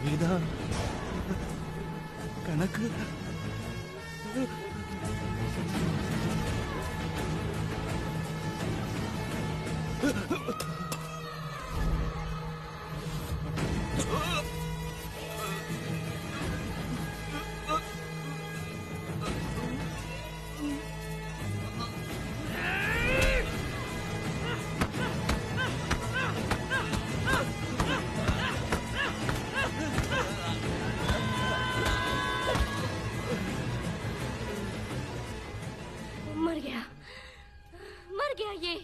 विधा कनक मर गया ये।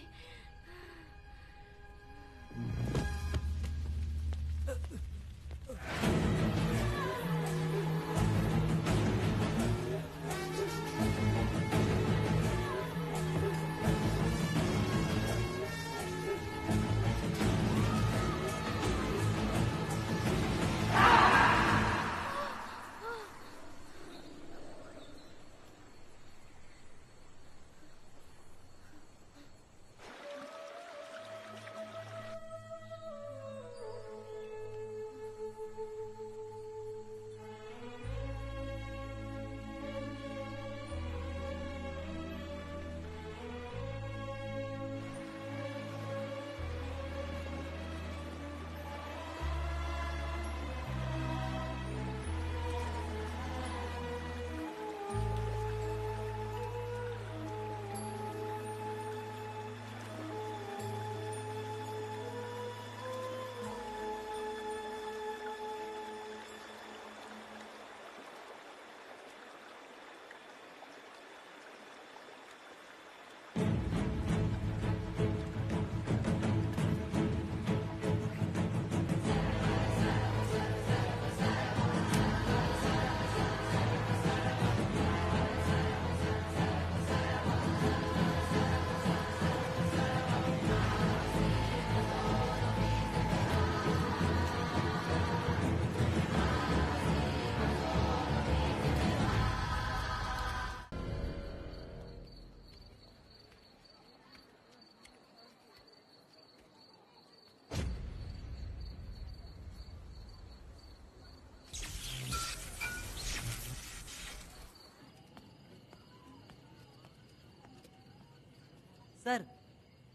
सर,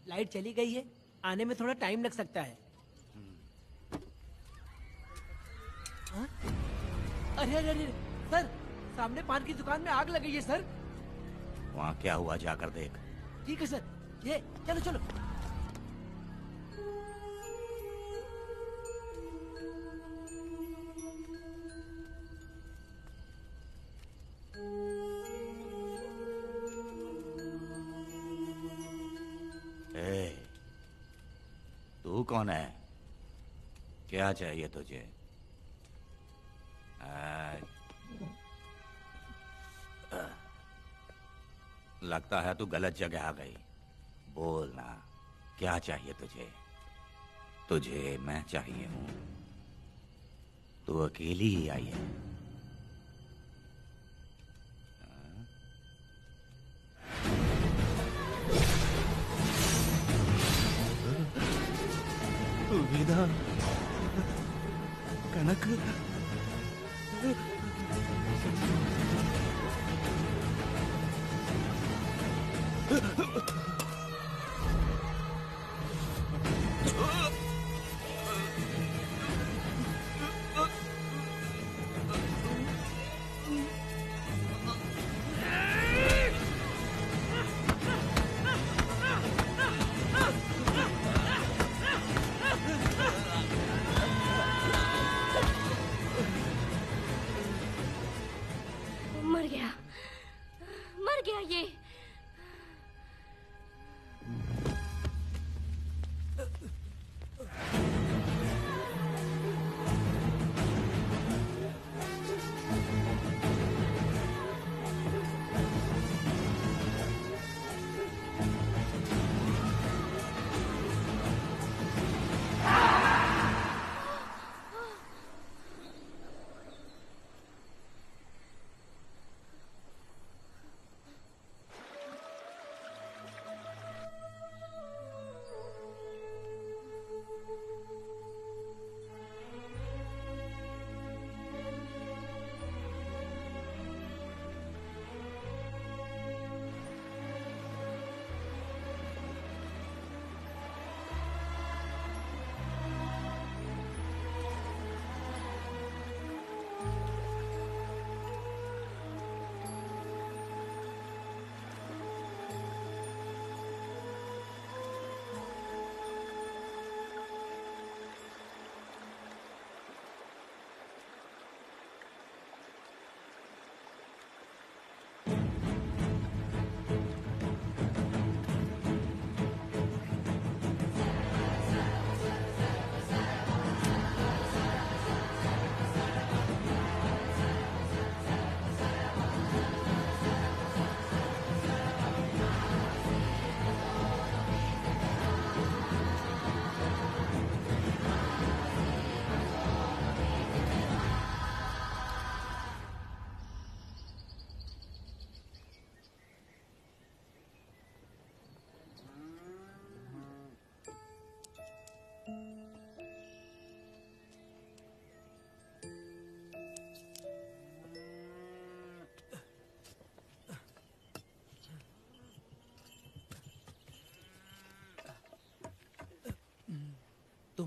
लाइट चली गई है, आने में थोड़ा टाइम लग सकता है। हाँ? अरे अरे अरे सर, सामने पान की दुकान में आग लग गई है सर। वहाँ क्या हुआ जाकर देख। ठीक है सर, ये चलो चलो। तू कौन है? क्या चाहिए तुझे? लगता है तू गलत जगह आ गई। बोल ना, क्या चाहिए तुझे? तुझे मैं चाहिए हूं। तू अकेली ही आई है। विधा कनक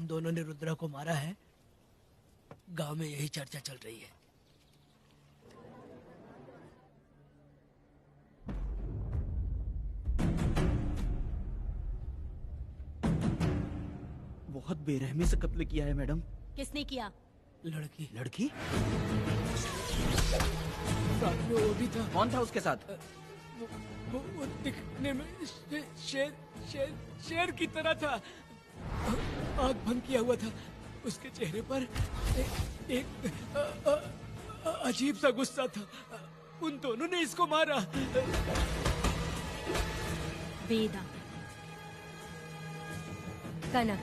तुम दोनों ने रुद्रा को मारा है, गांव में यही चर्चा चल रही है। बहुत बेरहमी से कत्ल किया है मैडम। किसने किया? लड़की लड़की? साथ में वो भी था। कौन था उसके साथ? वो दिखने में शेर शेर शेर की तरह था। आंख बंद किया हुआ था। उसके चेहरे पर एक अजीब सा गुस्सा था। उन दोनों ने इसको मारा। वेदा, कनक,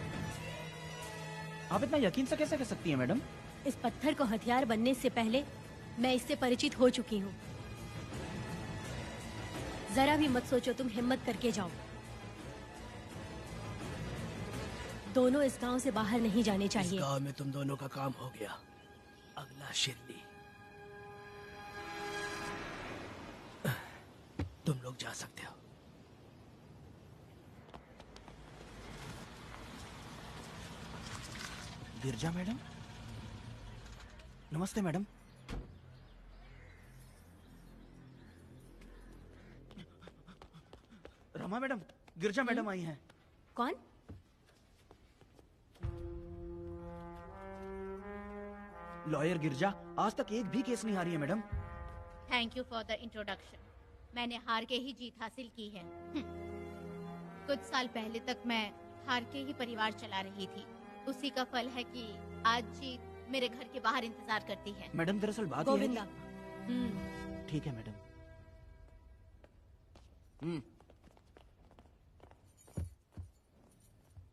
आप इतना यकीन से कैसे कह सकती हैं मैडम? इस पत्थर को हथियार बनने से पहले मैं इससे परिचित हो चुकी हूँ। जरा भी मत सोचो, तुम हिम्मत करके जाओ। दोनों इस गांव से बाहर नहीं जाने इस चाहिए। गांव में तुम दोनों का काम हो गया। अगला शिरली। तुम लोग जा सकते हो। गिरजा मैडम? नमस्ते मैडम। रमा मैडम, गिरजा मैडम आई हैं। कौन? लॉयर गिरजा आज तक एक भी केस नहीं हारी है madam. Thank you for the introduction. मैंने हार के ही जीत हासिल की है। कुछ साल पहले तक मैं हार के ही परिवार चला रही थी। उसी का फल है कि आज जीत मेरे घर के बाहर इंतजार करती है। मैडम दरअसल बात यह है गोविंदा। कि... ठीक है मैडम।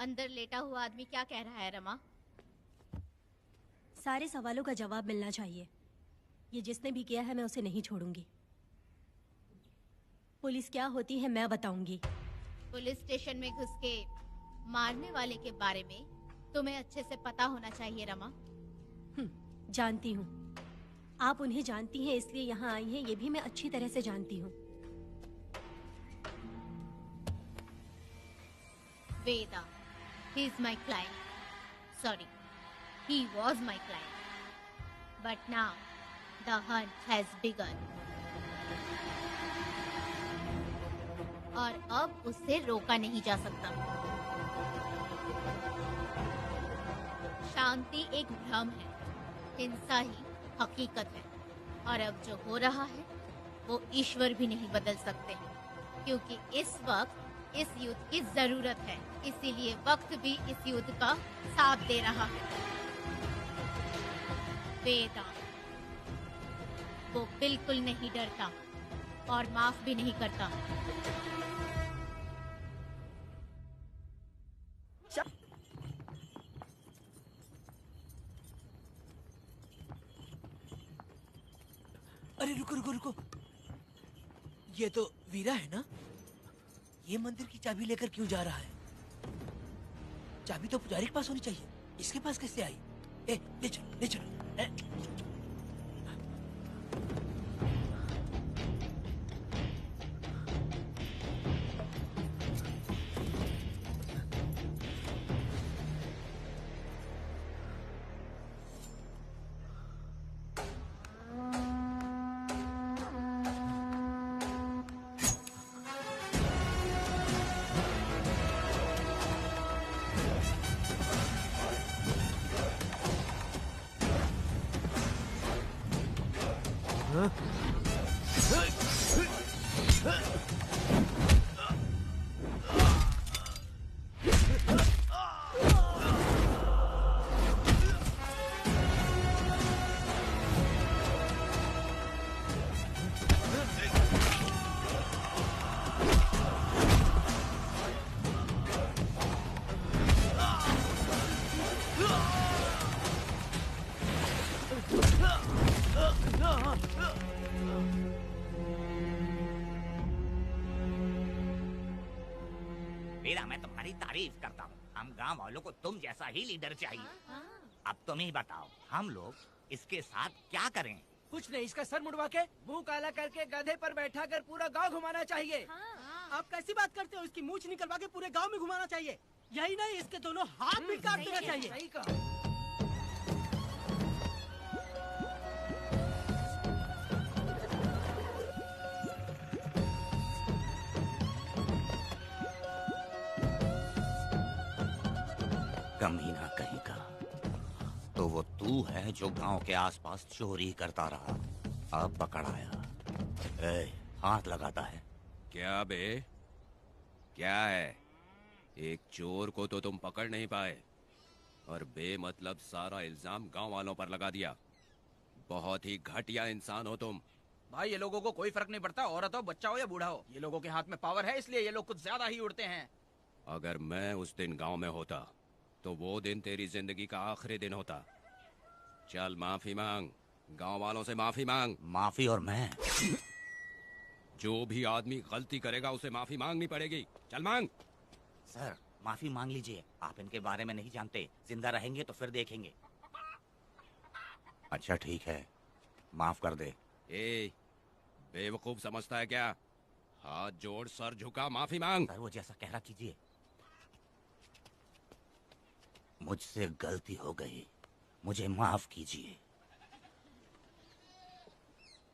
अंदर लेटा हुआ आदमी क्या कह रहा है रमा? सारे सवालों का जवाब मिलना चाहिए। ये जिसने भी किया है मैं उसे नहीं छोड़ूंगी। पुलिस क्या होती है मैं बताऊंगी। पुलिस स्टेशन में घुस के मारने वाले के बारे में तुम्हें अच्छे से पता होना चाहिए रमा। जानती हूँ। आप उन्हें जानती हैं इसलिए यहाँ आई हैं, ये भी मैं अच्छी तरह से जानती हूँ। वेदा, he is my client. Sorry, he was my client. But now, the hunt has begun. और अब उससे रोका नहीं जा सकता। शांति एक भ्रम है, हिंसा ही हकीकत है। और अब जो हो रहा है वो ईश्वर भी नहीं बदल सकते, क्योंकि इस वक्त इस युद्ध की जरूरत है। इसीलिए वक्त भी इस युद्ध का साथ दे रहा है। वेदा, वो बिल्कुल नहीं डरता और माफ भी नहीं करता। अरे रुको रुको रुको, ये तो वीरा है ना? ये मंदिर की चाबी लेकर क्यों जा रहा है? चाबी तो पुजारी के पास होनी चाहिए, इसके पास कैसे आई? ले चलो ले चलो। वीरा, मैं तुम्हारी तारीफ करता हूँ। हम गांव वालों को तुम जैसा ही लीडर चाहिए। अब तुम ही बताओ, हम लोग इसके साथ क्या करें? कुछ नहीं, इसका सर मुड़वा के मुंह काला करके गधे पर बैठा कर पूरा गांव घुमाना चाहिए। आप कैसी बात करते हो? इसकी मूछ निकलवा के पूरे गांव में घुमाना चाहिए। यही नहीं, इसके दोनों हाथ भी काट देना चाहिए। सही कहा। कमीना कहीं का। तो वो तू है जो गांव के आसपास चोरी करता रहा, अब पकड़ आया। ए, हाथ लगाता है। क्या बे, क्या है? एक चोर को तो तुम पकड़ नहीं पाए और बेमतलब सारा इल्जाम गांव वालों पर लगा दिया। बहुत ही घटिया इंसान हो तुम। भाई ये लोगों को कोई फर्क नहीं पड़ता, औरत हो, बच्चा हो या बूढ़ा हो। ये लोगों के हाथ में पावर है, इसलिए ये लोग कुछ ज्यादा ही उड़ते हैं। अगर मैं उस दिन गांव में होता तो वो दिन तेरी जिंदगी का आखिरी दिन होता। चल माफी मांग, गांव वालों से माफी मांग। माफी? और मैं? जो भी आदमी गलती करेगा उसे माफी मांगनी पड़ेगी। चल मांग। सर माफी मांग लीजिए, आप इनके बारे में नहीं जानते। जिंदा रहेंगे तो फिर देखेंगे। अच्छा ठीक है, माफ कर दे। ए, बेवकूफ समझता है क्या? हाथ जोड़, सर झुका, माफी मांग। सर वो जैसा कह रहा कीजिए। मुझसे गलती हो गई, मुझे माफ कीजिए।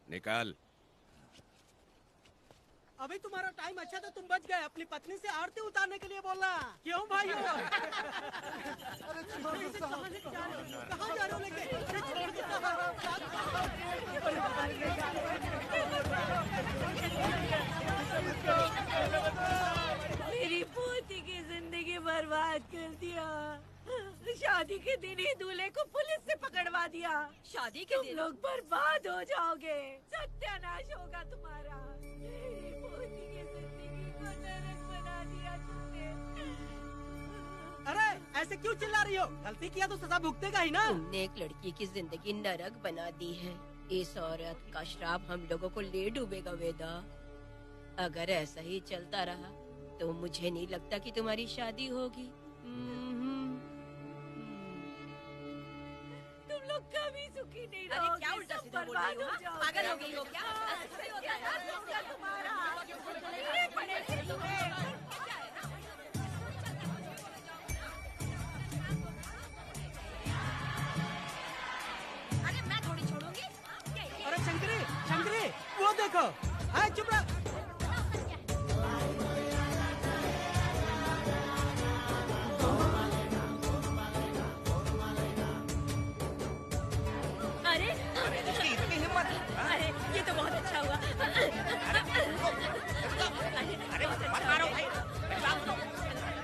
निकल। अभी तुम्हारा टाइम अच्छा था, तुम बच गए। अपनी पत्नी से आरती उतारने के लिए बोलना। क्यों भाई? कहाँ जा रहे हो लेके? अरे छोड़ के मेरी पोती की जिंदगी बर्बाद कर दिया। शादी के दिन ही दूल्हे को पुलिस से पकड़वा दिया। शादी के दिन लोग बर्बाद हो जाओगे, सत्यानाश होगा तुम्हारा। मेरी पोती की जिंदगी को नरक बना दिया तुमने। अरे ऐसे क्यों चिल्ला रही हो? गलती किया तो सजा भुगतेगा ही ना। तुमने एक लड़की की जिंदगी नरक बना दी है। इस औरत का श्राप हम लोगों को ले डूबेगा वेदा। अगर ऐसा ही चलता रहा तो मुझे नहीं लगता कि तुम्हारी शादी होगी। तुम लोग कभी सुखी नहीं अरे रहोगे। क्या उल्टा सब सीधा बोल रही बर्बाद हो? हो जाओगे। पागल हो गई हो क्या? ऐसा ही होता है यार, होगा तुम्हारा। कीड़े पड़ेंगे तुम्हें। अरे मैं थोड़ी छोड़ूंगी। अरे शंकरी, शंकरी, वो देखो। हाय चुप रह। अरे इतनी हिम्मत? अरे ये तो बहुत अच्छा हुआ। अरे मत मारो भाई, मेरी बात सुनो।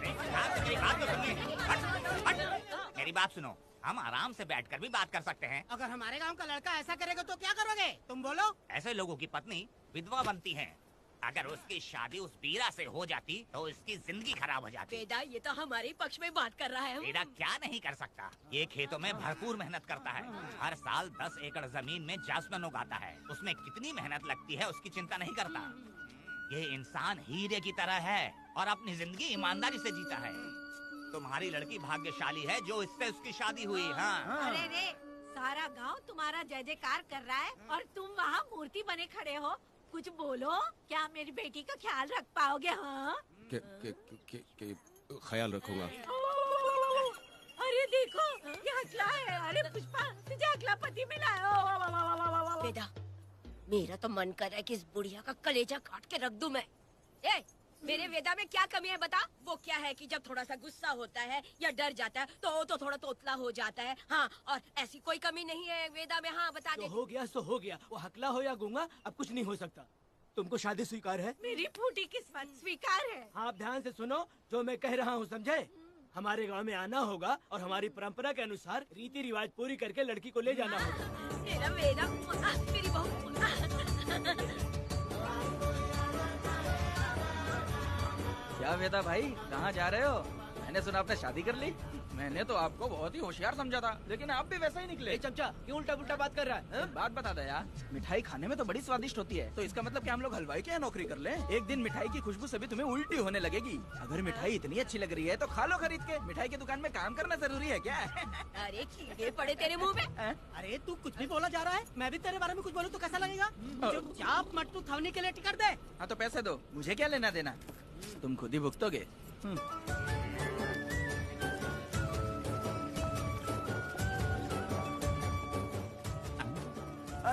मेरी बात तो सुनिए। हट, हट। मेरी बात सुनो, हम आराम से बैठकर भी बात कर सकते हैं। अगर हमारे गांव का लड़का ऐसा करेगा तो क्या करोगे? तुम बोलो। ऐसे लोगों की पत्नी विधवा बनती है। अगर उसकी शादी उस बीरा से हो जाती तो उसकी जिंदगी खराब हो जाती। वेदा ये तो हमारे पक्ष में बात कर रहा है। बीरा क्या नहीं कर सकता? ये खेतों में भरपूर मेहनत करता है। हर साल 10 एकड़ जमीन में जासमन उगाता है। उसमें कितनी मेहनत लगती है उसकी चिंता नहीं करता। ये इंसान हीरे की तरह है और अपनी जिंदगी ईमानदारी से जीता है। तुम्हारी लड़की भाग्यशाली है जो इससे उसकी शादी हुई। हाँ अरे रे, सारा गांव तुम्हारा जय जयकार कर रहा है और तुम वहाँ मूर्ति बने खड़े हो। कुछ बोलो, क्या मेरी बेटी का ख्याल रख पाओगे? हाँ ख्याल रखूंगा। अरे देखो ये हकला है। अरे पुष्पा, तुझे हकला पति मिला है। वेदा मेरा तो मन कर रहा है कि इस बुढ़िया का कलेजा काट के रख दूं मैं। ए, मेरे वेदा में क्या कमी है बता? वो क्या है कि जब थोड़ा सा गुस्सा होता है या डर जाता है तो थोड़ा तोतला हो जाता है। हाँ, और ऐसी कोई कमी नहीं है वेदा में। हाँ बता दे। तो हो गया सो हो गया। वो हकला हो या गूंगा, अब कुछ नहीं हो सकता। तुमको शादी स्वीकार है? मेरी फूटी किस्मत स्वीकार है। आप ध्यान से सुनो जो मैं कह रहा हूँ, समझे? हमारे गांव में आना होगा और हमारी परंपरा के अनुसार रीति रिवाज पूरी करके लड़की को ले जाना होगा। मेरा वेदा, मेरी बहू। क्या वेदा भाई, कहाँ जा रहे हो? मैंने सुना आपने शादी कर ली। मैंने तो आपको बहुत ही होशियार समझा था, लेकिन आप भी वैसा ही निकले। ए चमचा, क्यों उल्टा पुल्टा बात कर रहा है? हाँ? बात बता दे यार, मिठाई खाने में तो बड़ी स्वादिष्ट होती है, तो इसका मतलब क्या हम लोग हलवाई के यहाँ नौकरी कर लें? एक दिन मिठाई की खुशबू से भी तुम्हें उल्टी होने लगेगी। अगर मिठाई इतनी अच्छी लग रही है तो खा लो खरीद के। मिठाई की दुकान में काम करना जरूरी है क्या? अरे कीड़े पड़े तेरे मुंह में। अरे तू कुछ भी बोला जा रहा है। मैं भी तेरे बारे में कुछ बोलूं तो कैसा लगेगा? चुपचाप मट्टू थवनी के लिए टिकट दे। हाँ तो पैसे दो, मुझे क्या लेना देना, तुम खुद ही भुगतोगे।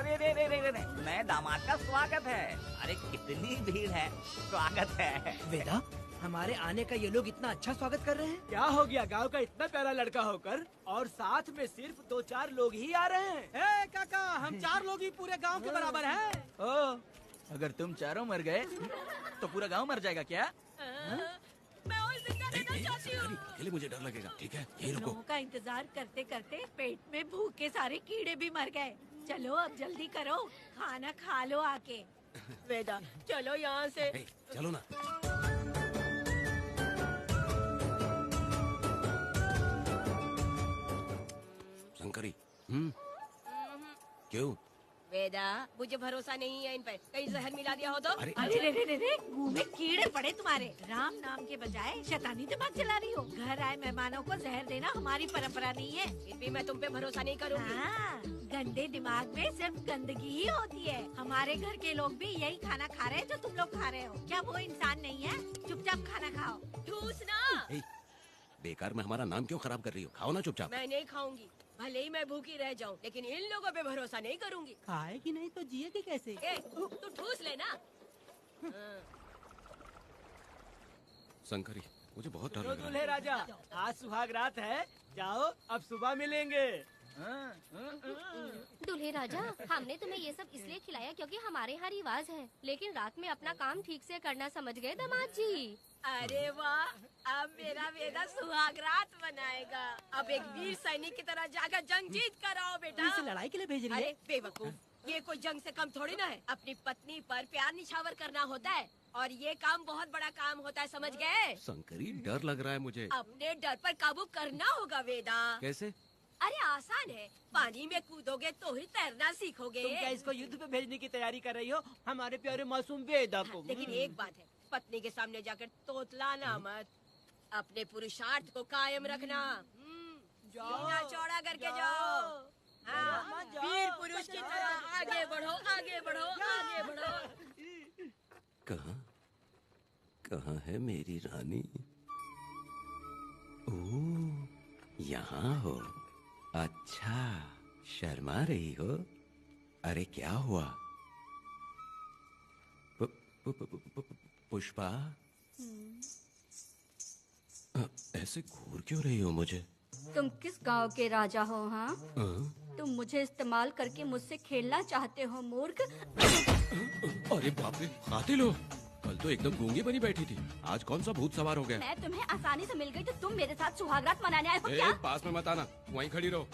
अरे रे रे रे रे रे, नए दामाद का स्वागत है। अरे कितनी भीड़ है, स्वागत है। वेदा, हमारे आने का ये लोग इतना अच्छा स्वागत कर रहे हैं। क्या हो गया गांव का इतना प्यारा लड़का होकर और साथ में सिर्फ 2-4 लोग ही आ रहे हैं। काका, हम 4 लोग ही पूरे गांव के बराबर हैं। ओ, अगर तुम चारों मर गए तो पूरा गांव मर जाएगा क्या? मैं और जिंदा रहना चाहती हूँ। अकेले मुझे डर लगेगा, ठीक है? यही रुको। लोगों का इंतजार करते करते पेट में भूख के सारे कीड़े भी मर गए। चलो अब जल्दी करो, खाना खा लो आके। वेदा, चलो यहाँ से। ए, चलो ना। शंकरी, क्यों? वेदा, मुझे भरोसा नहीं है इन पर। कहीं जहर मिला दिया हो तो? अरे अरे रे रे रे रे, मुंह में कीड़े पड़े तुम्हारे। राम नाम के बजाय शैतानी दिमाग चला रही हो। घर आए मेहमानों को जहर देना हमारी परंपरा नहीं है। फिर भी मैं तुम पे भरोसा नहीं करूँगी। हाँ, गंदे दिमाग में सिर्फ गंदगी ही होती है। हमारे घर के लोग भी यही खाना खा रहे हैं जो तुम लोग खा रहे हो। क्या वो इंसान नहीं है? चुपचाप खाना खाओ। ठूस ना। ए, बेकार में हमारा नाम क्यों खराब कर रही हो? खाओ ना चुपचाप। मैं नहीं खाऊंगी, भले ही मैं भूखी रह जाऊं, लेकिन इन लोगों पे भरोसा नहीं करूंगी। खाएगी नहीं तो जिएगी कैसे? ए, तू ठूस लेना। शंकरी, मुझे बहुत डर तो लग रहा दूल्हे है। राजा, आज सुहाग रात है, जाओ अब सुबह मिलेंगे। दूल्हे राजा, हमने तुम्हें ये सब इसलिए खिलाया क्योंकि हमारे यहाँ रिवाज है, लेकिन रात में अपना काम ठीक से करना समझ गए दामाद जी। अरे वाह, अब मेरा वेदा सुहाग रात मनाएगा। अब एक वीर सैनिक की तरह जाकर जंग जीत कर आओ बेटा। इसे लड़ाई के लिए भेज रही है? अरे बेवकूफ, ये कोई जंग से कम थोड़ी ना है। अपनी पत्नी पर प्यार निछावर करना होता है और ये काम बहुत बड़ा काम होता है, समझ गए? शंकरी, डर लग रहा है मुझे। अपने डर पर काबू करना होगा वेदा। कैसे? अरे आसान है, पानी में कूदोगे तो ही तैरना सीखोगे। तुम क्या इसको युद्ध पे भेजने की तैयारी कर रही हो? हमारे प्यारे मासूम वेदा को। लेकिन एक बात है, पत्नी के सामने जाकर तोतलाना मत। अपने पुरुषार्थ को कायम रखना। सीना चौड़ा करके जाओ। हाँ, वीर पुरुष की तरह आगे बढ़ो, आगे बढ़ो, आगे बढ़ो। कहाँ कहाँ है मेरी रानी? ओह, यहाँ हो। अच्छा, शर्मा रही हो? अरे क्या हुआ? पुष्पा, ऐसे घूर क्यों रही हो मुझे? तुम किस गांव के राजा हो? हाँ, तुम मुझे इस्तेमाल करके मुझसे खेलना चाहते हो मूर्ख। अरे बाप रे, कातिल हो? कल तो एकदम गूंगी बनी बैठी थी, आज कौन सा भूत सवार हो गया? मैं तुम्हें आसानी से मिल गई तो तुम मेरे साथ सुहागरात मनाने आए हो ए, क्या? पास में मत आना, वहीं खड़ी रहो।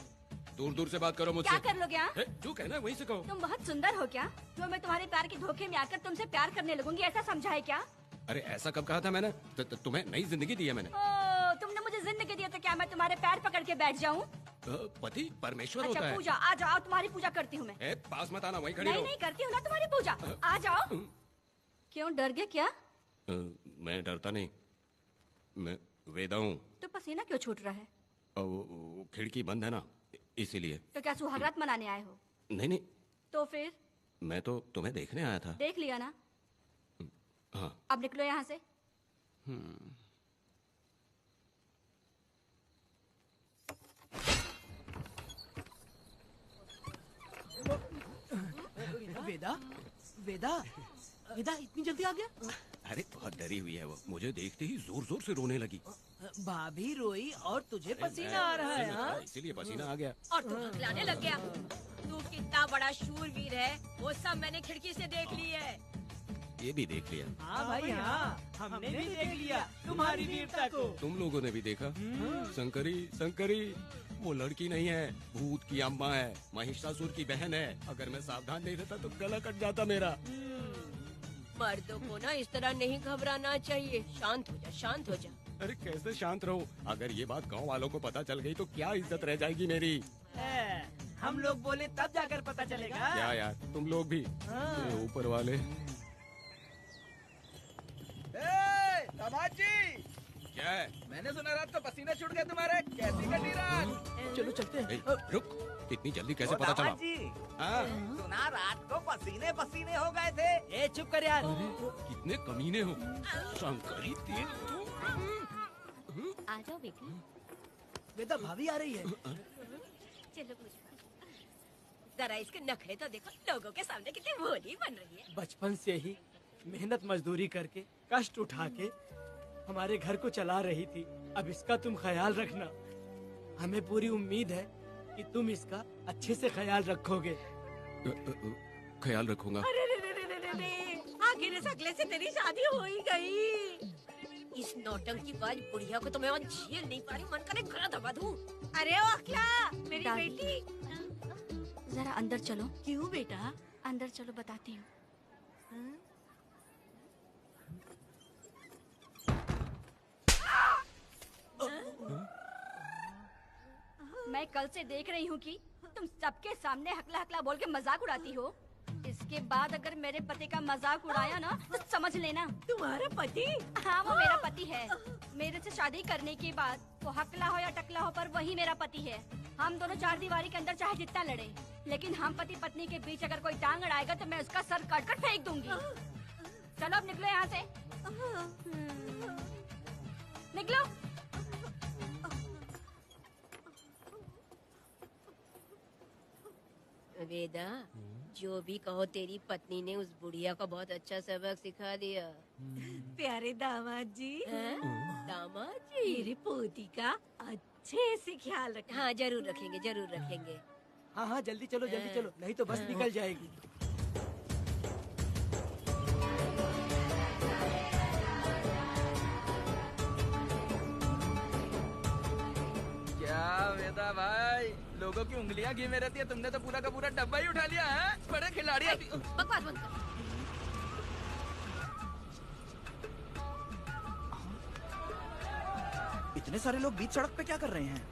दूर दूर से बात करो मुझसे। क्या कर लोगे? हाँ? ए, जो कहना है वहीं से कहो। तुम बहुत सुंदर हो क्या जो मैं तुम्हारे प्यार के धोखे में आकर तुमसे प्यार करने लगूंगी, ऐसा समझा है क्या? अरे ऐसा कब कहा था मैंने? तुम्हें नई जिंदगी दी है मैंने। ओ, तुमने मुझे जिंदगी दी है तो क्या मैं तुम्हारे पैर पकड़ के बैठ जाऊं? पति परमेश्वर अच्छा होता है। पूजा, आ जाओ, तुम्हारी पूजा करती हूँ मैं। ए, पास मत आना, वहीं खड़ी नहीं रहो। नहीं करती हूँ ना तुम्हारी पूजा, आ जाओ। क्यों डर गए क्या? मैं डरता नहीं, मैं वेदा हूँ। तो पसीना क्यों छूट रहा है? वो खिड़की बंद है ना, इसीलिए। तो क्या सुहागरात मनाने आए हो? नहीं नहीं, तो फिर मैं तो तुम्हें देखने आया था। देख लिया ना, हाँ। अब निकलो यहाँ से। वेदा, वेदा, वेदा इतनी जल्दी आ गया? अरे बहुत डरी हुई है वो, मुझे देखते ही जोर जोर से रोने लगी। भाभी रोई और तुझे पसीना आ रहा है? हाँ? इसीलिए पसीना आ गया। और तू हकलाने लग गया। तू कितना बड़ा शूरवीर है, वो सब मैंने खिड़की से देख ली है। ये भी देख लिया। हाँ भाई हाँ, हमने भी देख लिया तुम्हारी वीरता को। तुम लोगों ने भी देखा? शंकरी, शंकरी, वो लड़की नहीं है, भूत की अम्मा है, महिषासुर की बहन है। अगर मैं सावधान नहीं रहता तो गला कट जाता मेरा। मर्दों को ना इस तरह नहीं घबराना चाहिए। शांत हो जा, शांत हो जा। अरे कैसे शांत रहूं? अगर ये बात गांव वालों को पता चल गई तो क्या इज्जत रह जाएगी मेरी? हम लोग बोले तब जाकर पता चलेगा। क्या यार, तुम लोग भी ये ऊपर वाले। दामाद जी, क्या है? मैंने सुना रात को पसीने छूट गए तुम्हारे, कैसी कटी रात? चलो चलते हैं। ए, रुक, इतनी जल्दी कैसे पता चला? जी, हाँ? सुना रात को पसीने पसीने हो गए थे। ए चुप कर यार। कितने कमीने हो शंकरी, तेल तू। आ जाओ बेटी। वेदा भाभी आ रही है। चलो पूजा। जरा इसके नखरे तो देखो, लोगों के सामने कितनी भोली बन रही है। बचपन से ही मेहनत मजदूरी करके कष्ट उठा के हमारे घर को चला रही थी। अब इसका तुम ख्याल रखना। हमें पूरी उम्मीद है कि तुम इसका अच्छे से ख्याल रखोगे। ख्याल रखूंगा। अरे रे रे रे रे रे रे, आखिर इस अगले से तेरी शादी हो ही गई। इस नौटंकी बाज बुढ़िया को तो मैं झेल नहीं पा रही, मन करे गला दबा दूं। अरे ओ अखला, मेरी दादी। बेटी। जरा अंदर चलो। क्यों बेटा? अंदर चलो, बताती हूँ। मैं कल से देख रही हूँ कि तुम सबके सामने हकला हकला बोल के मजाक उड़ाती हो। इसके बाद अगर मेरे पति का मजाक उड़ाया ना तो समझ लेना। तुम्हारा पति? हाँ, वो मेरा पति है। मेरे से शादी करने के बाद वो हकला हो या टकला हो, पर वही मेरा पति है। हम दोनों चार दीवारी के अंदर चाहे जितना लड़े, लेकिन हम पति पत्नी के बीच अगर कोई टांग अड़ाएगा तो मैं उसका सर काट कर फेंक दूंगी। चलो अब निकलो यहाँ से। निकलो। वेदा, जो भी कहो, तेरी पत्नी ने उस बुढ़िया को बहुत अच्छा सबक सिखा दिया। प्यारे दामाद जी, दामाद जी, मेरी पोती का अच्छे से ख्याल रखना। हाँ जरूर रखेंगे, जरूर रखेंगे। हाँ हाँ, जल्दी चलो जल्दी चलो, नहीं तो बस निकल जाएगी। क्या वेदा भाई, लोगों की उंगलियां घी में रहती है, तुमने तो पूरा का पूरा डब्बा ही उठा लिया है। बड़े खिलाड़ी अभी। बकवास बंद कर। इतने सारे लोग बीच सड़क पे क्या कर रहे हैं?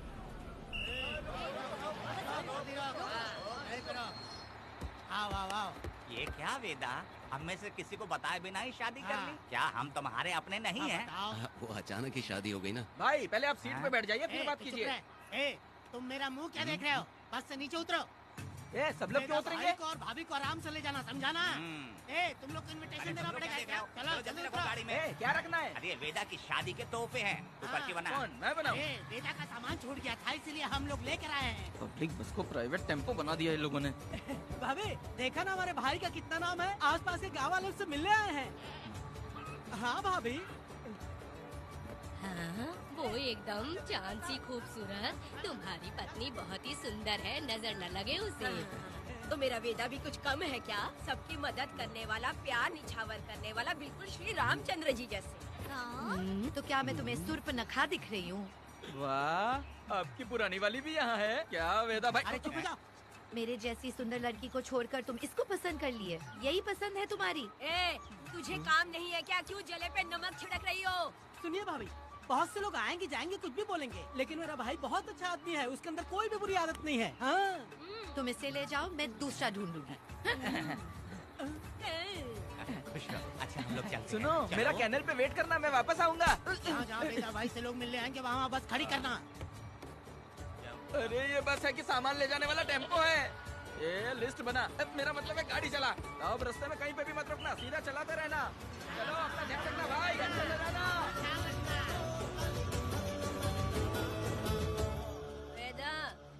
ये क्या वेदा, हम में से किसी को बताए बिना ही शादी कर ली? क्या हम तुम्हारे अपने नहीं हैं? वो अचानक ही शादी हो गई ना। भाई पहले आप सीट पे बैठ जाइए, फिर बात कीजिए। तुम मेरा मुंह क्या देख रहे हो? बस से नीचे उतरो। ए, सब लोग क्यों उतरेंगे? भाई को और भाभी को आराम से ले जाना, समझाना? तुम लोग को इनविटेशन देना पड़ेगा। चलो जल्दी उतरो। गाड़ी में ए, क्या रखना है? अरे वेदा की शादी के तोहफे हैं, तू पर्ची बना। कौन, मैं बनाऊं? बेटा का सामान छूट गया था, इसीलिए हम लोग लेकर आए हैं। पब्लिक बस को प्राइवेट टेम्पो बना दिया इन लोगों ने। भाभी, देखा ना हमारे भाई का कितना नाम है? आसपास के गाँव वालों से मिलने आए हैं। हाँ भाभी। हाँ, वो एकदम चांद सी खूबसूरत। तुम्हारी पत्नी बहुत ही सुंदर है, नजर न लगे उसे। तो मेरा वेदा भी कुछ कम है क्या? सबकी मदद करने वाला, प्यार निछावर करने वाला, बिल्कुल श्री रामचंद्र जी जैसे। तो क्या मैं तुम्हें सुर्पनखा दिख रही हूँ? वाह, आपकी पुरानी वाली भी यहाँ है क्या वेदा भाई? अरे चुप हो जाओ। मेरे जैसी सुंदर लड़की को छोड़कर तुम इसको पसंद कर लिए, यही पसंद है तुम्हारी? ए, तुझे काम नहीं है क्या? क्यों जले पे नमक छिड़क रही हो? सुनिए भाभी, बहुत से लोग आएंगे जाएंगे, कुछ भी बोलेंगे, लेकिन मेरा भाई बहुत अच्छा आदमी है, उसके अंदर कोई भी बुरी आदत नहीं है। हाँ। तुम इसे ले जाओ, मैं दूसरा ढूंढूंगी। अच्छा हम लोग चलते हैं। सुनो, चलो। मेरा कैनल पे वेट करना, मैं वापस आऊंगा। जहाँ जहाँ बेटा भाई से लोग मिलने आएंगे वहाँ बस खड़ी करना। अरे ये बस है कि सामान ले जाने वाला टेम्पो है। ये लिस्ट बना, अब मेरा मतलब है गाड़ी चला। अब रास्ते में कहीं पे भी मत रुकना, सीधा चलाते रहना। चलो अपना ध्यान रखना भाई, अच्छे से रहना। वेदा,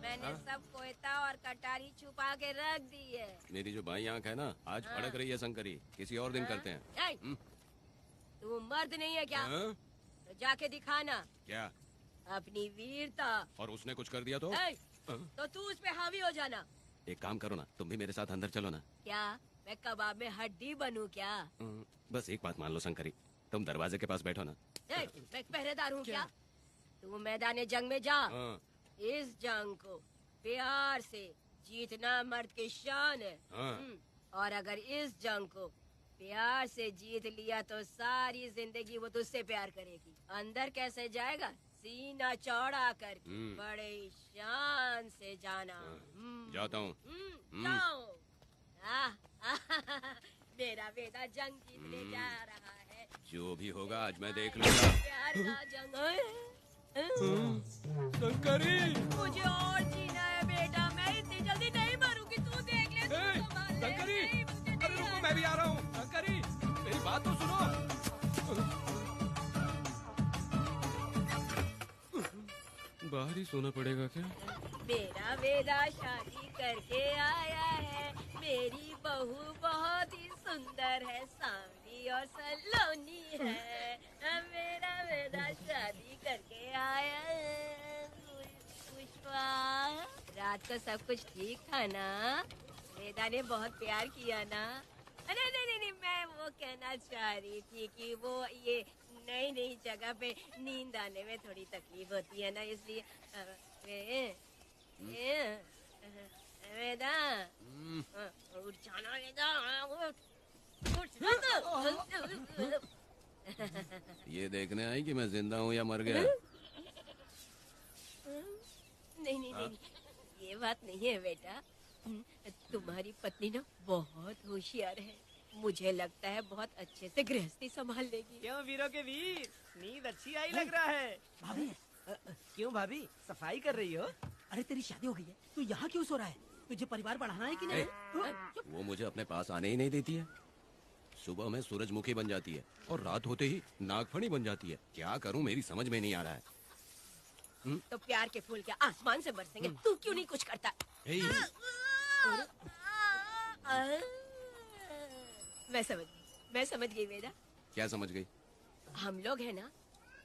मैंने सब कोयता और कटारी छुपा के रख दी है। मेरी जो बाई आंख है ना, आज फड़क रही है शंकरी। किसी और दिन करते हैं। ए, तू मर्द नहीं है क्या? हाँ? तो जाके दिखाना क्या? अपनी वीरता। और उसने कुछ कर दिया तो? ए, तो तू उस पे हावी हो जाना। एक काम करो ना, तुम भी मेरे साथ अंदर चलो ना। क्या मैं कबाब में हड्डी बनूं क्या? बस एक बात मान लो शंकरी, तुम दरवाजे के पास बैठो ना। ए, मैं पहरेदार हूँ क्या? तू मैदान जंग में जा। हाँ। इस जंग को प्यार से जीतना मर्द की शान है। हाँ। और अगर इस जंग को प्यार से जीत लिया तो सारी जिंदगी वो तुझसे प्यार करेगी। अंदर कैसे जाएगा? सीना चौड़ा कर बड़े शान से जाना। जाता हूँ। जाओ। मेरा बेटा जंग जीतने जा रहा है। जो भी होगा आज मैं देख लूंगा। प्यार का जंग। शंकरी, मुझे और जीना है बेटा, मैं इतनी जल्दी नहीं मरूंगी। तू देख ले, तू तो मर ले। शंकरी, नहीं, मुझे अरे नहीं रुको, मैं भी आ रहा हूँ। शंकरी, मेरी बात तो सुनो। बाहर ही सोना पड़ेगा क्या? मेरा वेदा शादी करके आया है। मेरी बहू बहुत ही सुंदर है, सांवली और सलोनी है। मेरा वेदा शादी करके आया है। पुष्पा, रात को सब कुछ ठीक था ना? वेदा ने बहुत प्यार किया ना? नहीं नहीं नहीं, मैं वो कहना चाह रही थी कि वो ये नई नई जगह पे नींद आने में थोड़ी तकलीफ होती है ना, इसलिए वेदा उठ जाना, वेदा उठ। ये देखने आई कि मैं जिंदा हूँ या मर गया? नहीं नहीं नहीं, ये बात नहीं है बेटा। तुम्हारी पत्नी ना बहुत होशियार है, मुझे लगता है बहुत अच्छे से गृहस्थी संभाल लेगी। क्यों वीरों के वीर, नींद अच्छी आई लग रहा है। भाभी, क्यों भाभी, सफाई कर रही हो? अरे तेरी शादी हो गई है, तू यहाँ क्यों सो रहा है? तुझे परिवार बढ़ाना है कि नहीं? वो मुझे अपने पास आने ही नहीं देती है। सुबह में सूरजमुखी बन जाती है और रात होते ही नागफनी बन जाती है। क्या करूं, मेरी समझ में नहीं आ रहा है। तो प्यार के फूल क्या आसमान से बरसेंगे? तू क्यों नहीं कुछ करता? मैं समझ गई वेदा। क्या समझ गई? हम लोग है ना,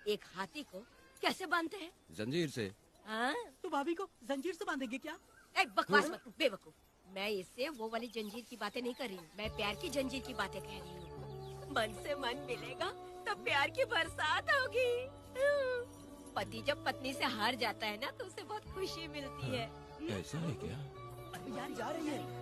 एक हाथी को कैसे बांधते हैं? जंजीर से। हाँ? तू भाभी को जंजीर से बांधेगी क्या? एक बकवास मत, बेवकूफ। मैं इससे वो वाली जंजीर की बातें नहीं कर रही हूँ, मैं प्यार की जंजीर की बातें कह रही हूँ। मन से मन मिलेगा तो प्यार की बरसात होगी। पति जब पत्नी से हार जाता है ना तो उसे बहुत खुशी मिलती है। ऐसा है क्या? अरे यार जा रही है।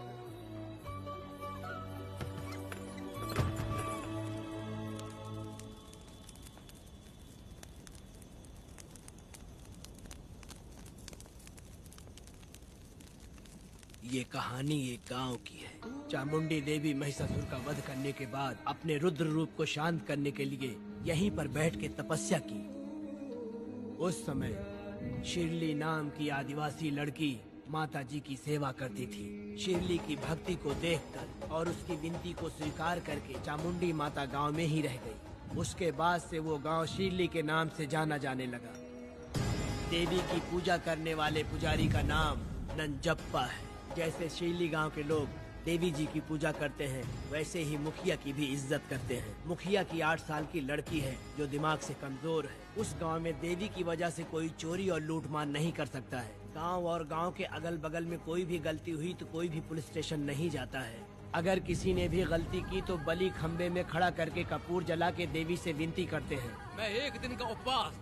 ये कहानी एक गांव की है। चामुंडी देवी महिषासुर का वध करने के बाद अपने रुद्र रूप को शांत करने के लिए यहीं पर बैठ के तपस्या की। उस समय शिरली नाम की आदिवासी लड़की माता जी की सेवा करती थी। शिरली की भक्ति को देखकर और उसकी विनती को स्वीकार करके चामुंडी माता गांव में ही रह गई। उसके बाद से वो गांव शिरली के नाम से जाना जाने लगा। देवी की पूजा करने वाले पुजारी का नाम नंजप्पा है। जैसे शिरली गांव के लोग देवी जी की पूजा करते हैं, वैसे ही मुखिया की भी इज्जत करते हैं। मुखिया की 8 साल की लड़की है जो दिमाग से कमजोर है। उस गांव में देवी की वजह से कोई चोरी और लूटमार नहीं कर सकता है। गांव और गांव के अगल बगल में कोई भी गलती हुई तो कोई भी पुलिस स्टेशन नहीं जाता है। अगर किसी ने भी गलती की तो बलि खम्बे में खड़ा करके कपूर जला के देवी से विनती करते हैं। मैं 1 दिन का उपवास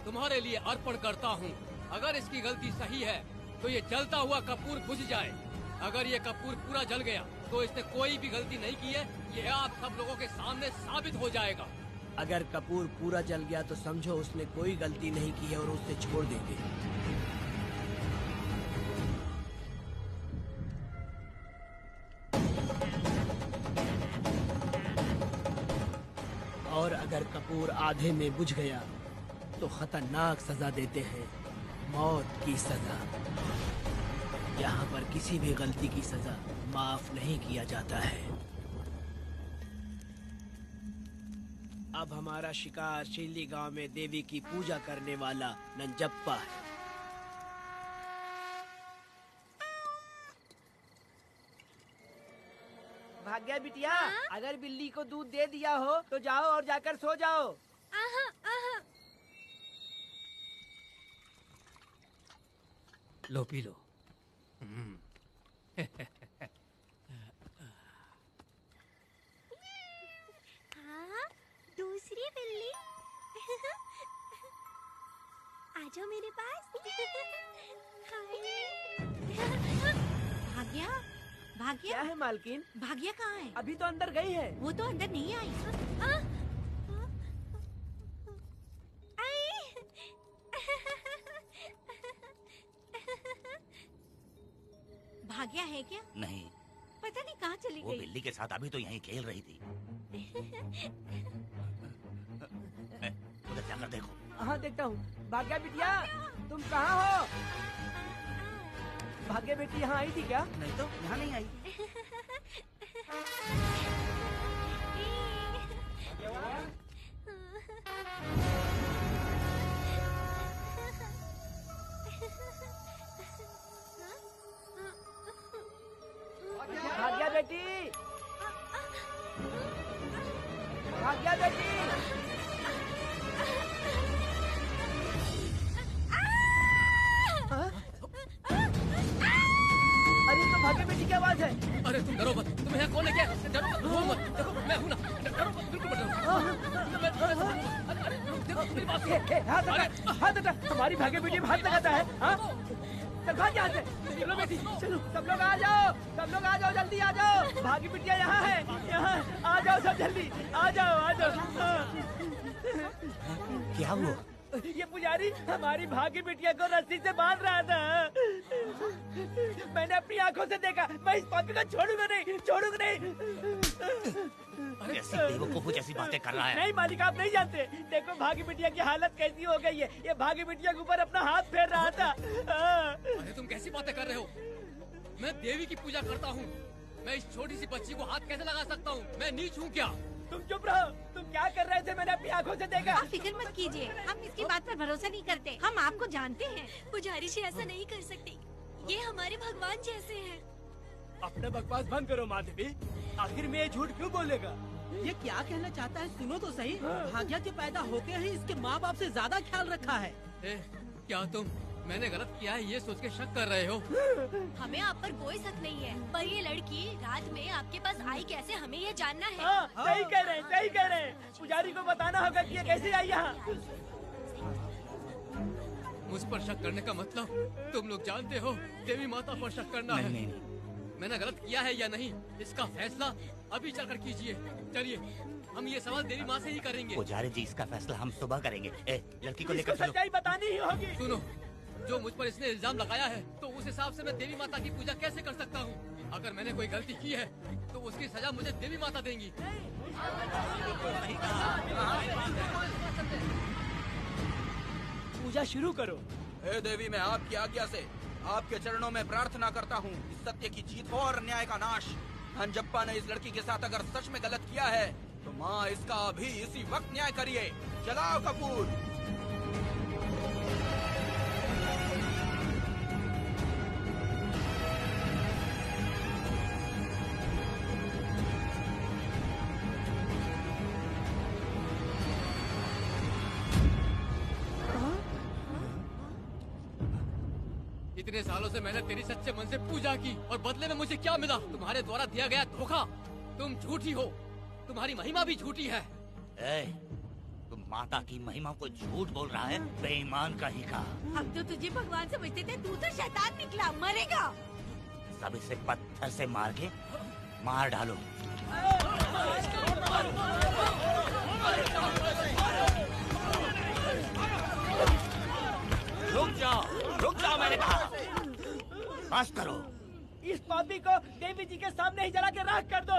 तुम्हारे लिए अर्पण करता हूँ। अगर इसकी गलती सही है तो ये जलता हुआ कपूर बुझ जाए। अगर ये कपूर पूरा जल गया तो इसने कोई भी गलती नहीं की है, ये आप सब लोगों के सामने साबित हो जाएगा। अगर कपूर पूरा जल गया तो समझो उसने कोई गलती नहीं की है और उसे छोड़ देंगे। और अगर कपूर आधे में बुझ गया तो खतरनाक सजा देते हैं, मौत की सजा। यहाँ पर किसी भी गलती की सजा माफ नहीं किया जाता है। अब हमारा शिकार शिरली गांव में देवी की पूजा करने वाला नंजप्पा है। भाग्या बिटिया, अगर बिल्ली को दूध दे दिया हो तो जाओ और जाकर सो जाओ। लो पी लो। हाँ, दूसरी बिल्ली। आ जाओ मेरे पास। भाग्या, भाग्या क्या है मालकिन? भाग्या कहाँ है? अभी तो अंदर गई है। वो तो अंदर नहीं आई। भाग्या है क्या? नहीं, पता नहीं कहाँ चली वो गई। बिल्ली के साथ अभी तो यहीं खेल रही थी। उधर जाकर देखो। हाँ देखता हूँ। भाग्या बिटिया, तुम कहाँ हो? भाग्या बेटी यहाँ आई थी क्या? नहीं तो यहाँ नहीं आई। बेटी, भाग्या बेटी। अरे तो भाग्य बेटी की आवाज है। अरे तुम डरो मत, तुम यहाँ कौन है क्या? डरो मत, रो मत, देखो मैं हूँ ना, डरो मत, बिल्कुल मत डरो। अरे देखो मेरी बात सुनो। हाथ हटा, हमारी भाग्य बेटी में हाथ लगाता है। हाँ? चल भाग यहाँ से। चलो बेटी, चलो सब लोग आ जाओ, सब लोग आ जाओ, जल्दी आ जाओ। भाग्य बिटिया यहाँ है, यहाँ आ जाओ सब जल्दी, आ जाओ, आ जाओ। क्या हुआ? ये पुजारी हमारी भाग्य बिटिया को रस्सी से बांध रहा था। मैंने अपनी आंखों से देखा। मैं इस पापी को छोड़ूंगा नहीं, छोड़ूंगा नहीं। ऐसी बेवकूफों जैसी बातें कर रहा है। नहीं मालिक, आप नहीं जानते। देखो भाग्य बिटिया की हालत कैसी हो गई है। ये भाग्य बिटिया के ऊपर अपना हाथ फेर रहा था। अरे तुम कैसी बातें कर रहे हो? मैं देवी की पूजा करता हूँ। मैं इस छोटी सी बच्ची को हाथ कैसे लगा सकता हूँ? मैं नीच हूँ क्या? तुम चुप रहो। तुम क्या कर रहे थे? मैंने अपनी आंखों से देखा। आप फिक्र मत कीजिए, हम इसकी बात पर भरोसा नहीं करते। हम आपको जानते हैं। पुजारी जी ऐसा नहीं कर सकती, ये हमारे भगवान जैसे हैं। अपना बकवास बंद करो माधवी। आखिर में ये झूठ क्यों बोलेगा? ये क्या कहना चाहता है? सुनो तो सही। भाग्या के पैदा होते ही इसके माँ बाप से ज्यादा ख्याल रखा है। क्या तुम मैंने गलत किया है ये सोच के शक कर रहे हो? हमें आप पर कोई शक नहीं है, पर ये लड़की रात में आपके पास आई कैसे, हमें ये जानना है। सही कह रहे हैं, सही कह रहे हैं। पुजारी को बताना होगा कि ये कैसे आई यहाँ। मुझ पर शक करने का मतलब तुम लोग जानते हो देवी माता पर शक करना है। मैंने गलत किया है या नहीं, इसका फैसला अभी चलकर कीजिए। चलिए हम ये सवाल देवी माँ से ही करेंगे। पुजारी जी, इसका फैसला हम सुबह करेंगे। लड़की को लेकर चलो। सच्चाई बतानी ही होगी। सुनो, जो मुझ पर इसने इल्जाम लगाया है, तो उस हिसाब से मैं देवी माता की पूजा कैसे कर सकता हूँ? अगर मैंने कोई गलती की है, तो उसकी सजा मुझे देवी माता देंगी। पूजा शुरू करो। हे देवी, मैं आपकी आज्ञा से आपके चरणों में प्रार्थना करता हूँ। इस सत्य की जीत हो और न्याय का नाश। अंजप्पा ने इस लड़की के साथ अगर सच में गलत किया है, तो माँ इसका अभी इसी वक्त न्याय करिए। जलाओ कपूर। इतने सालों से मैंने तेरी सच्चे मन से पूजा की और बदले में मुझे क्या मिला? तुम्हारे द्वारा दिया गया धोखा। तुम झूठी हो, तुम्हारी महिमा भी झूठी है। तुम माता की महिमा को झूठ बोल रहा है, बेईमान कहीं का। हम तो तुझे भगवान समझते थे, तू तो शैतान निकला, मरेगा। सब इसे पत्थर से मार के मार डालो। रुक जाओ मैंने कहा। बस करो। इस पापी को देवी जी के सामने ही जला के राख कर दो।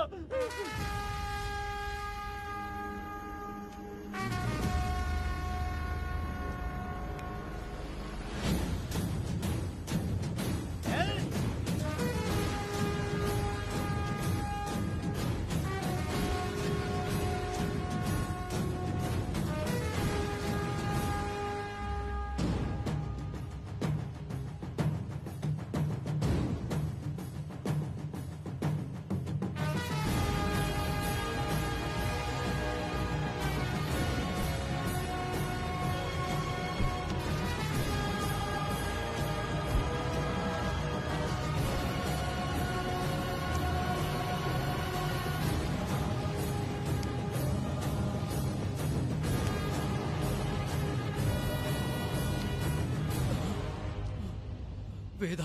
वेदा,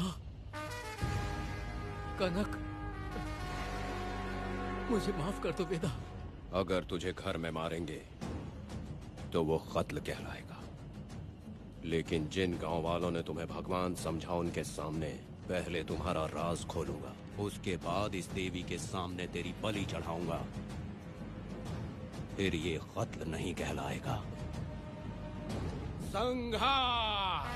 कनक, मुझे माफ कर दो वेदा। अगर तुझे घर में मारेंगे तो वो कत्ल कहलाएगा, लेकिन जिन गांव वालों ने तुम्हें भगवान समझा उनके सामने पहले तुम्हारा राज खोलूंगा, उसके बाद इस देवी के सामने तेरी बलि चढ़ाऊंगा। फिर ये कत्ल नहीं कहलाएगा। संहार!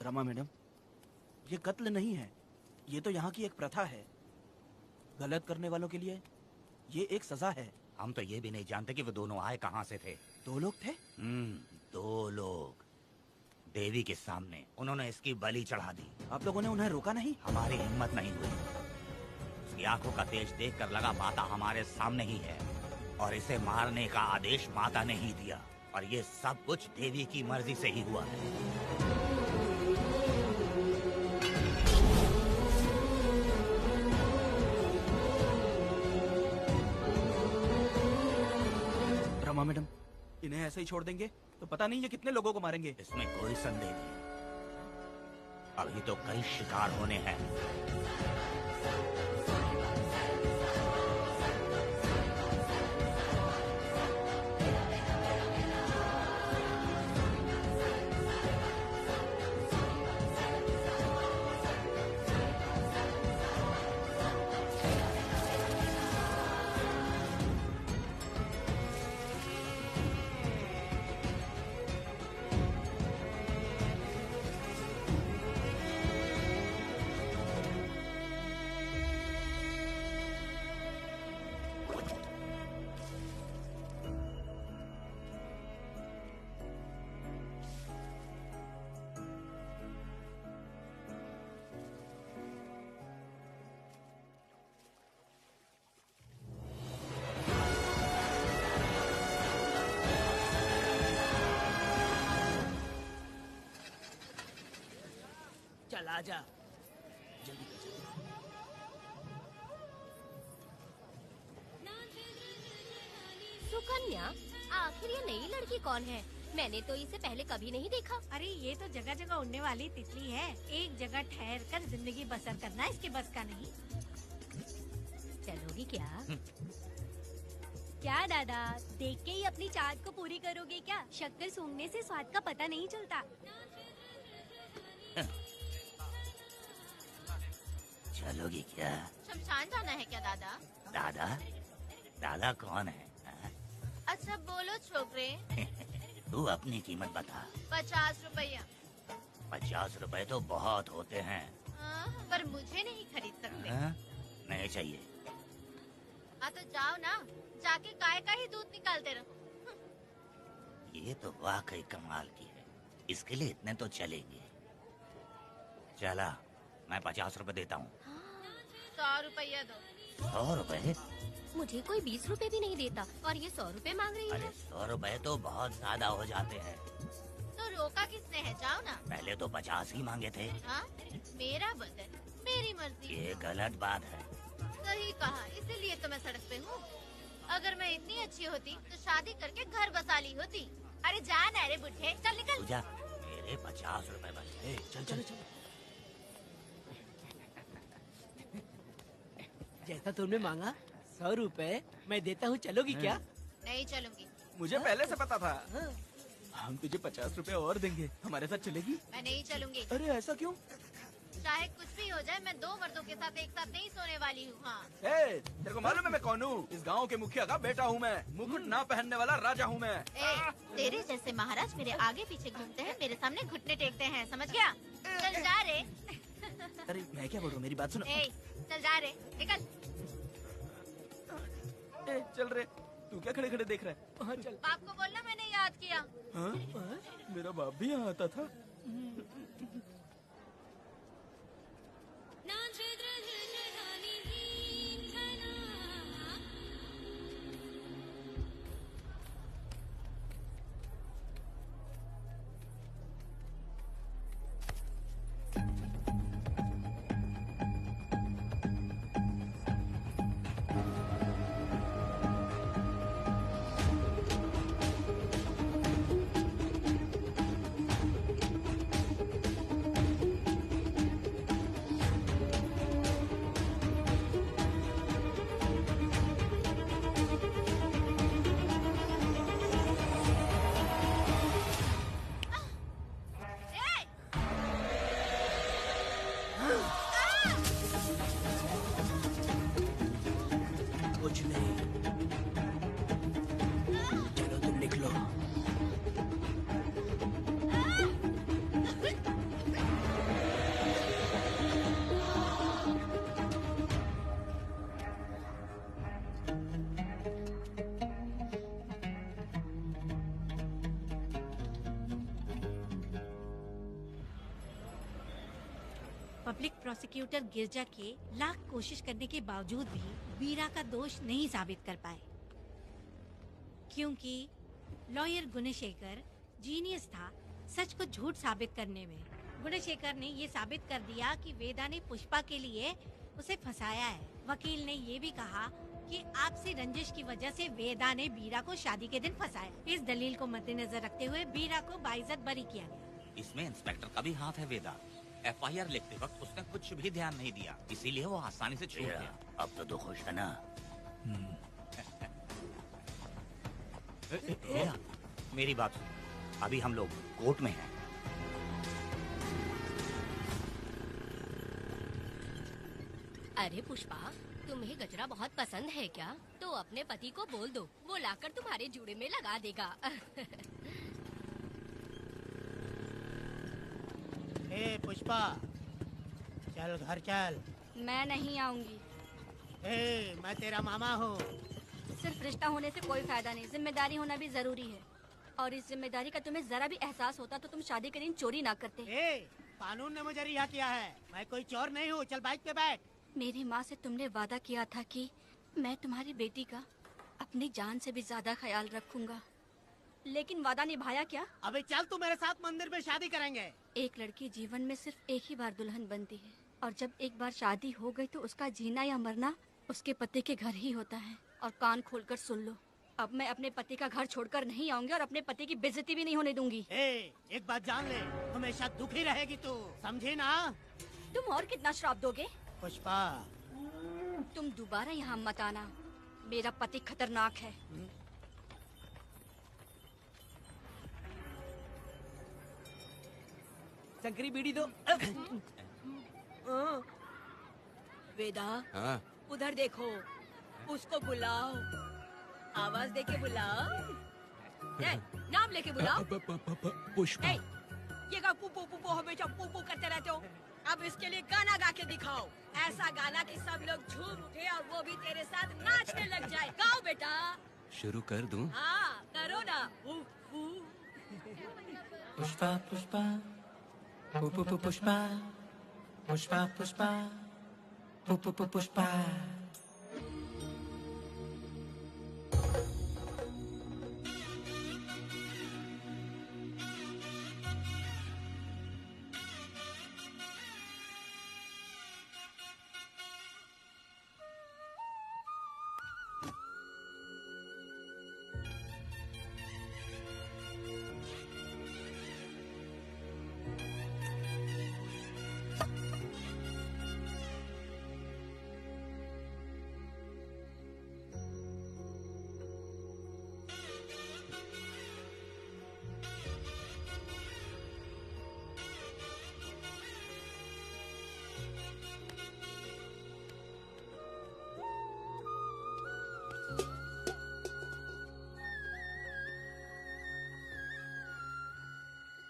रमा मैडम, ये कत्ल नहीं है, ये तो यहाँ की एक प्रथा है। गलत करने वालों के लिए ये एक सजा है। हम तो ये भी नहीं जानते कि वो दोनों आए कहाँ से थे। 2 लोग थे? 2 लोग देवी के सामने, उन्होंने इसकी बलि चढ़ा दी। आप लोगों ने उन्हें रोका नहीं? हमारी हिम्मत नहीं हुई। उसकी आंखों का तेज देखकर लगा माता हमारे सामने ही है और इसे मारने का आदेश माता ने ही दिया, और ये सब कुछ देवी की मर्जी से ही हुआ है। रमा मैडम, इन्हें ऐसे ही छोड़ देंगे तो पता नहीं ये कितने लोगों को मारेंगे। इसमें कोई संदेह नहीं, अभी तो कई शिकार होने हैं। चल आजा, जल्दी कर, जल्दी। सुकन्या, आखिर ये नई लड़की कौन है? मैंने तो इसे पहले कभी नहीं देखा। अरे ये तो जगह जगह उड़ने वाली तितली है। एक जगह ठहर कर जिंदगी बसर करना इसके बस का नहीं। चलोगी क्या? क्या दादा, देख के ही अपनी चाहत को पूरी करोगे क्या? शक्कर सूंघने से स्वाद का पता नहीं चलता। चलोगी क्या? शमशान जाना है क्या दादा? दादा? दादा कौन है? अच्छा बोलो छोकरे। तू अपनी कीमत बता। 50 रुपया। 50 रुपए तो बहुत होते हैं। पर मुझे नहीं खरीद सकते। नहीं चाहिए। हाँ तो जाओ ना, जाके गाय का ही दूध निकालते रहो। ये तो वाकई कमाल की है, इसके लिए इतने तो चलेंगे। चला, मैं 50 रुपए देता हूँ। 100 रुपया दो। 100 रुपए? मुझे कोई 20 रुपए भी नहीं देता और ये 100 रुपए मांग रही है। अरे 100 रुपए तो बहुत ज्यादा हो जाते हैं। तो रोका किसने है? जाओ ना। पहले तो 50 ही मांगे थे। हाँ? मेरा बदन, मेरी मर्जी। ये गलत बात है। सही कहा, इसीलिए तो मैं सड़क पे हूँ। अगर मैं इतनी अच्छी होती तो शादी करके घर बसा ली होती। अरे जा ना रे बुढ़े, चल निकल। पूजा, मेरे 50 रुपए बचे। चल चल चल। जैसा तुमने मांगा 100 रुपए मैं देता हूँ, चलोगी क्या? नहीं चलूंगी। मुझे पहले से पता था। हम तुझे 50 रुपए और देंगे, हमारे साथ चलेगी? मैं नहीं चलूंगी। अरे ऐसा क्यों? चाहे कुछ भी हो जाए, मैं 2 मर्दों के साथ एक साथ नहीं सोने वाली हूँ। हाँ। तेरे को मालूम है मैं कौन हूँ? इस गांव के मुखिया का बेटा हूँ मैं। मुकुट ना पहनने वाला राजा हूँ मैं। तेरे जैसे महाराज मेरे आगे पीछे घूमते हैं, मेरे सामने घुटने टेकते हैं, समझ गया? चल जा रे। अरे मैं क्या बोल रहा हूँ, मेरी बात सुनो। चल जा रे, निकल। चल रे, तू क्या खड़े खड़े देख रहा है? हाँ चल। बाप को बोलना मैंने याद किया। हाँ? मेरा बाप भी यहाँ आता था। पब्लिक प्रोसिक्यूटर गिरजा के लाख कोशिश करने के बावजूद भी वीरा का दोष नहीं साबित कर पाए, क्योंकि लॉयर गुणशेखर जीनियस था सच को झूठ साबित करने में। गुणशेखर ने ये साबित कर दिया कि वेदा ने पुष्पा के लिए उसे फंसाया है। वकील ने ये भी कहा कि आपसी रंजिश की वजह से वेदा ने बीरा को शादी के दिन फंसाया। इस दलील को मद्देनजर रखते हुए बीरा को बाइज्जत बरी किया गया। इसमें इंस्पेक्टर का भी हाथ है वेदा। एफआईआर लिखते वक्त उसने कुछ भी ध्यान नहीं दिया, इसीलिए वो आसानी से छूट गया। अब तो तू खुश है ना? मेरी बात सुन, अभी हम लोग कोर्ट में हैं। अरे पुष्पा, तुम्हें गजरा बहुत पसंद है क्या? तो अपने पति को बोल दो, वो लाकर तुम्हारे जूड़े में लगा देगा। ए पुष्पा, चल घर चल। मैं नहीं आऊंगी। ए, मैं तेरा मामा हूँ। सिर्फ रिश्ता होने से कोई फायदा नहीं, जिम्मेदारी होना भी जरूरी है। और इस जिम्मेदारी का तुम्हें जरा भी एहसास होता तो तुम शादी के दिन चोरी ना करते। ए, कानून ने मुझे रिहा किया है, मैं कोई चोर नहीं हूँ। चल बाइक पे बैठ। मेरी माँ से तुमने वादा किया था कि मैं तुम्हारी बेटी का अपनी जान से भी ज्यादा ख्याल रखूंगा, लेकिन वादा निभाया क्या? अबे चल, तू मेरे साथ मंदिर में शादी करेंगे। एक लड़की जीवन में सिर्फ एक ही बार दुल्हन बनती है, और जब एक बार शादी हो गई तो उसका जीना या मरना उसके पति के घर ही होता है। और कान खोलकर सुन लो, अब मैं अपने पति का घर छोड़कर नहीं आऊंगी और अपने पति की बेइज्जती भी नहीं होने दूंगी। एक बात जान ले, हमेशा दुखी रहेगी तू, समझी ना? तुम और कितना श्राप दोगे? पुष्पा, तुम दोबारा यहाँ मत आना, मेरा पति खतरनाक है। शंकरी बीड़ी दो। वेदा, हाँ? उधर देखो, उसको बुलाओ, आवाज दे के बुलाओ। नाम लेके बुलाओ। पुष्पा। ये का पुपू पुपू हमेशा पुपू करते रहते हो। अब इसके लिए गाना गा के दिखाओ, ऐसा गाना कि सब लोग झूम उठे और वो भी तेरे साथ नाचने लग जाए। गाओ बेटा। शुरू कर दूं? हाँ करो ना। पुष्पा पुष्पा पुष्पा पुष्पा पुष्पा पुष्पा पुष्पा।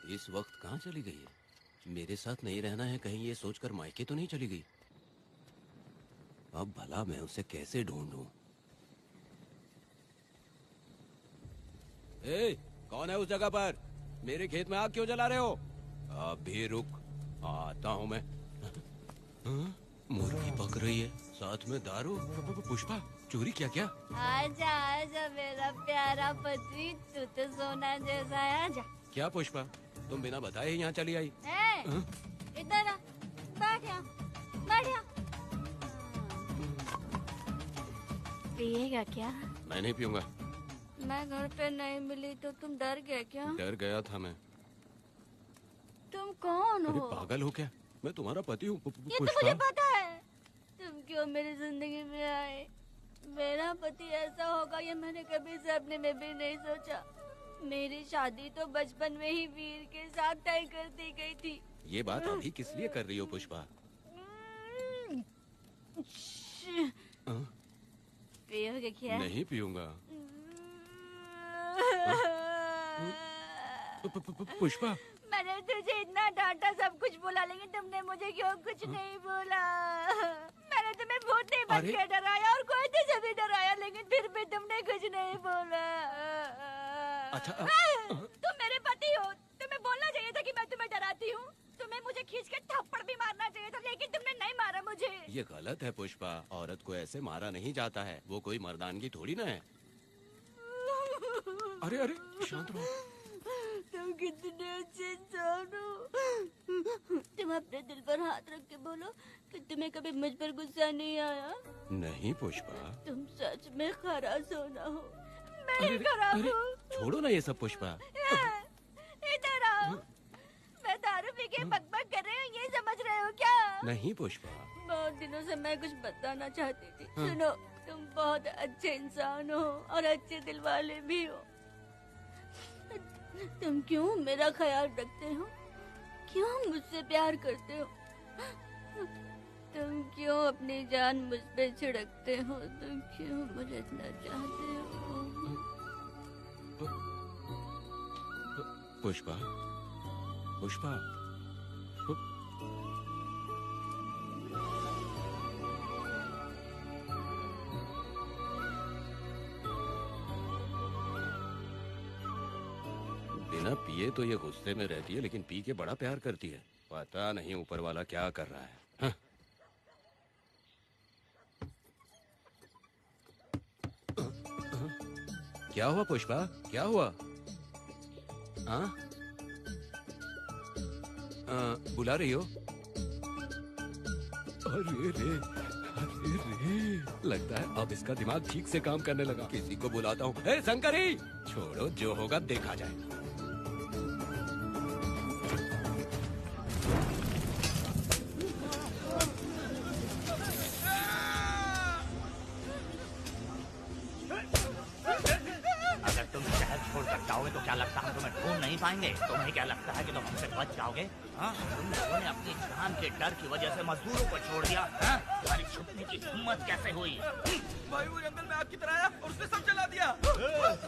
इस वक्त कहाँ चली गई है? मेरे साथ नहीं रहना है कहीं ये सोचकर मायके तो नहीं चली गई? अब भला मैं उसे कैसे ढूंढूं? ए, कौन है उस जगह पर? मेरे खेत में आग क्यों जला रहे हो? अभी रुक, आता हूँ मैं। हाँ? मुर्गी पक रही है, साथ में दारू। पुष्पा, चोरी क्या? क्या? आजा आजा मेरा प्यारा पति, तू तो सोना जैसा है। आजा। क्या पुष्पा, तुम बिना बताए ही यहाँ चली आई? इधर आ, बैठ यहाँ, बैठ यहाँ। पिएगा क्या? मैं नहीं पीऊंगा। मैं घर पे नहीं मिली तो तुम डर गए क्या? डर गया था मैं। तुम कौन अरे हो? पागल हो क्या? मैं तुम्हारा पति हूँ। ये तो मुझे पता है। तुम क्यों मेरी जिंदगी में आए? मेरा पति ऐसा होगा ये मैंने कभी सपने में भी नहीं सोचा। मेरी शादी तो बचपन में ही वीर के साथ तय कर दी गई थी। ये बात अभी किस लिए कर रही हो पुष्पा? पियोगे क्या? नहीं पीऊंगा। पुष्पा, मैंने तुझे इतना डांटा, सब कुछ बोला, लेकिन तुमने मुझे क्यों कुछ नहीं बोला? मैंने तुम्हें भूत नहीं बन के डराया और कोई तुझे भी डराया, लेकिन फिर भी तुमने कुछ नहीं बोला। अच्छा, तुम मेरे पति हो, तुम्हें बोलना चाहिए था कि मैं तुम्हें डराती हूँ। तुम्हें मुझे खींच के थप्पड़ भी मारना चाहिए था, ये गलत है पुष्पा, औरत को ऐसे मारा नहीं जाता है, वो कोई मर्दानगी थोड़ी ना है। अरे अरे शांत रहो। तुम कितने अच्छे इंसान हो। तुम अपने दिल पर हाथ रख के बोलो कि तुम्हें कभी मुझ पर गुस्सा नहीं आया। नहीं पुष्पा। तुम सच में खराब सोना हो। मैं खराब हूँ। छोड़ो ना ये सब पुष्पा। इधर आओ। मैं दारू पी के बकबक कर रही हूँ, ये समझ रहे हो क्या? नहीं पुष्पा। बहुत दिनों से मैं कुछ बताना चाहती थी। सुनो, तुम बहुत अच्छे इंसान हो और अच्छे दिल वाले भी हो। तुम क्यों मेरा ख्याल रखते हो? क्यों मुझसे प्यार करते हो? तुम क्यों अपनी जान मुझ पे छिड़कते हो? तुम क्यों मुझे इतना चाहते हो? पुष्पा, पुष्पा, बिना पिए तो ये गुस्से में रहती है, लेकिन पी के बड़ा प्यार करती है। पता नहीं ऊपर वाला क्या कर रहा है। हाँ? क्या हुआ पुष्पा, क्या हुआ? हाँ? बुला रही हो? अरे रे, अरे रे, लगता है अब इसका दिमाग ठीक से काम करने लगा। किसी को बुलाता हूँ। हे शंकरी, छोड़ो, जो होगा देखा जाएगा। तो क्या लगता है तुम्हें ढूंढ नहीं पाएंगे? तुम्हें क्या लगता है कि तुम हमसे बच जाओगे? हाँ? तुम लोगों ने अपनी जान के डर की वजह से मजदूरों को छोड़ दिया। हाँ? तुम्हारी छुपने की हिम्मत कैसे हुई? भाई वो जंगल में आग की तरह आया और उसने सब जला दिया।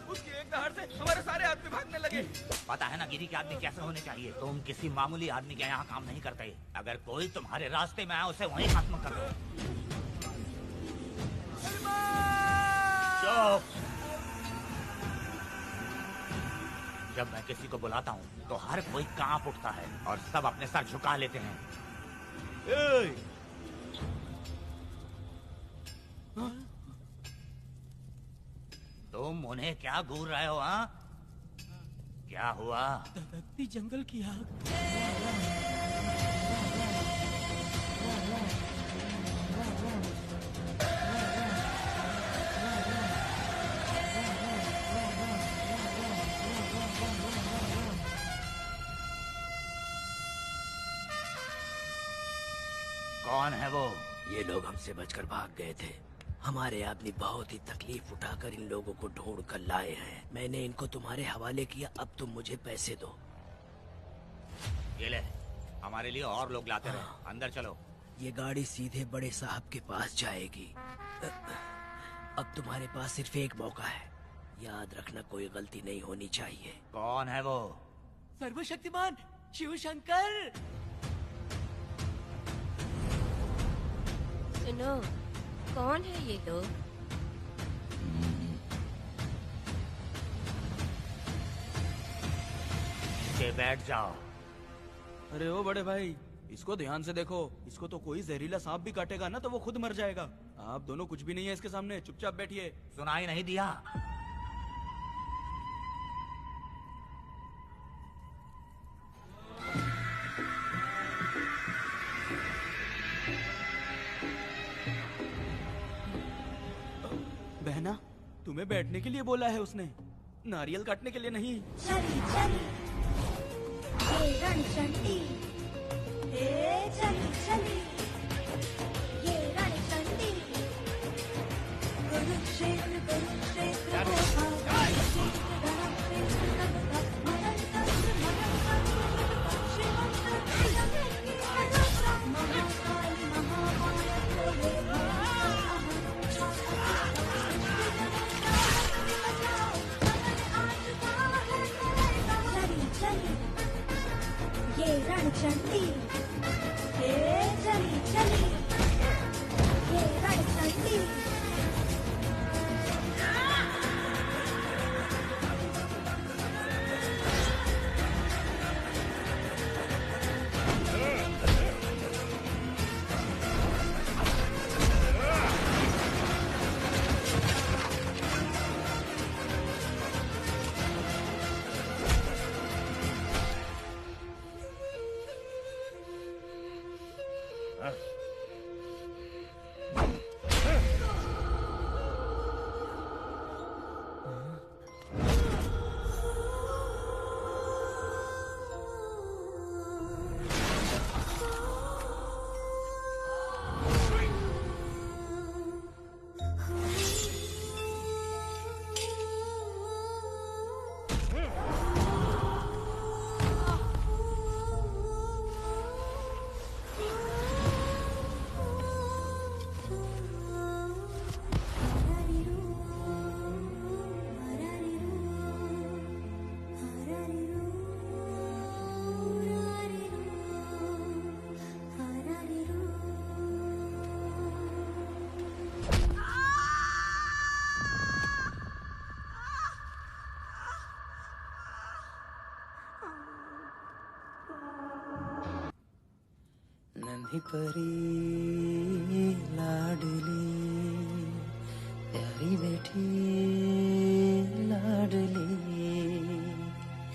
उसकी एक दहाड़ से हमारे सारे आदमी भागने लगे। पता है ना गिरी के आदमी कैसे होने चाहिए? तुम किसी मामूली आदमी के यहाँ काम नहीं करते। अगर कोई तुम्हारे रास्ते में आया उसे वहीं खत्म कर दो। चुप! जब मैं किसी को बुलाता हूँ तो हर कोई कांप उठता है और सब अपने सर झुका लेते हैं। तुम उन्हें क्या घूर रहे हो? हाँ, क्या हुआ? धधकती जंगल की आग। कौन है वो? ये लोग हमसे बचकर भाग गए थे। हमारे आदमी बहुत ही तकलीफ उठाकर इन लोगों को ढूंढ कर लाए हैं। मैंने इनको तुम्हारे हवाले किया, अब तुम मुझे पैसे दो। ये ले, हमारे लिए और लोग लाते रहे। अंदर चलो। ये गाड़ी सीधे बड़े साहब के पास जाएगी। अब तुम्हारे पास सिर्फ एक मौका है, याद रखना कोई गलती नहीं होनी चाहिए। कौन है वो? सर्वशक्तिमान शिव शंकर। सुनो, कौन है ये लोग? बैठ जाओ। अरे ओ बड़े भाई, इसको ध्यान से देखो। इसको तो कोई जहरीला सांप भी काटेगा ना तो वो खुद मर जाएगा। आप दोनों कुछ भी नहीं है इसके सामने, चुपचाप बैठिए। सुनाई नहीं दिया? बहना, तुम्हें बैठने के लिए बोला है उसने, नारियल काटने के लिए नहीं। चली चली ये रणचंडी, चली चली ये रणचंडी। कुरुक्षेत्र कुरुक्षेत्र ये रणचंडी, चली चली ये रणचंडी। नन्ही परी लाडली प्यारी बेटी लाडली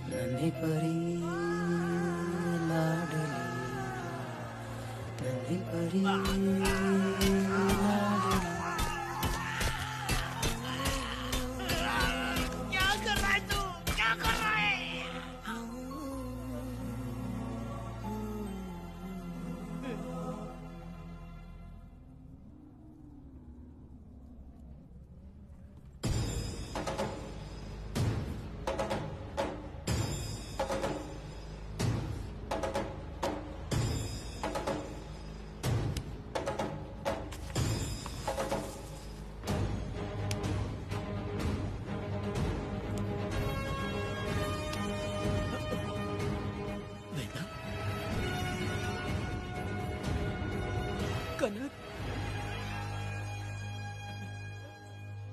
नन्ही परी लाडली नन्ही परी लाडली क्या कर रहा है तू? क्या कर रहा है? कनक,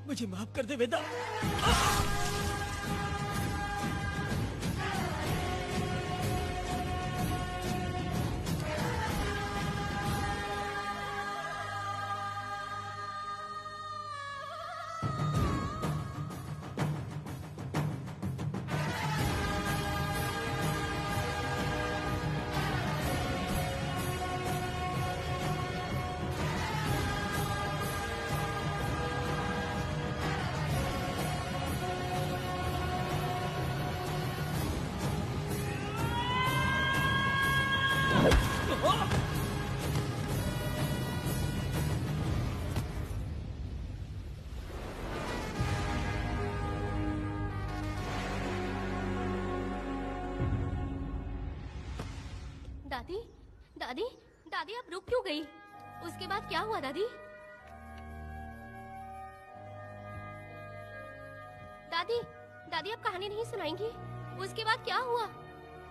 मुझे माफ कर दे वेदा। दादी, दादी, दादी आप रुक क्यों गई? उसके बाद क्या हुआ दादी? दादी, दादी आप कहानी नहीं सुनाएंगी? उसके बाद क्या हुआ?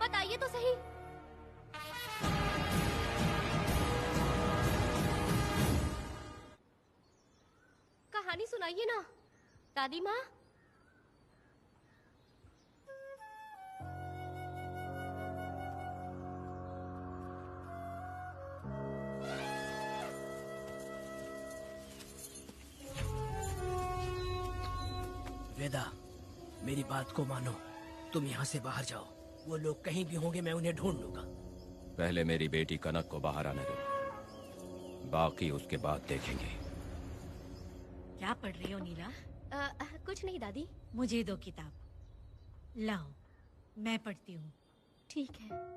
बताइए तो सही। कहानी सुनाइए ना, दादी माँ। वेदा, मेरी बात को मानो। तुम यहाँ से बाहर जाओ। वो लोग कहीं भी होंगे, मैं उन्हें ढूंढ लूंगा। पहले मेरी बेटी कनक को बाहर आने दो, बाकी उसके बाद देखेंगे। क्या पढ़ रही हो नीला? कुछ नहीं दादी। मुझे दो किताब लाओ, मैं पढ़ती हूँ। ठीक है।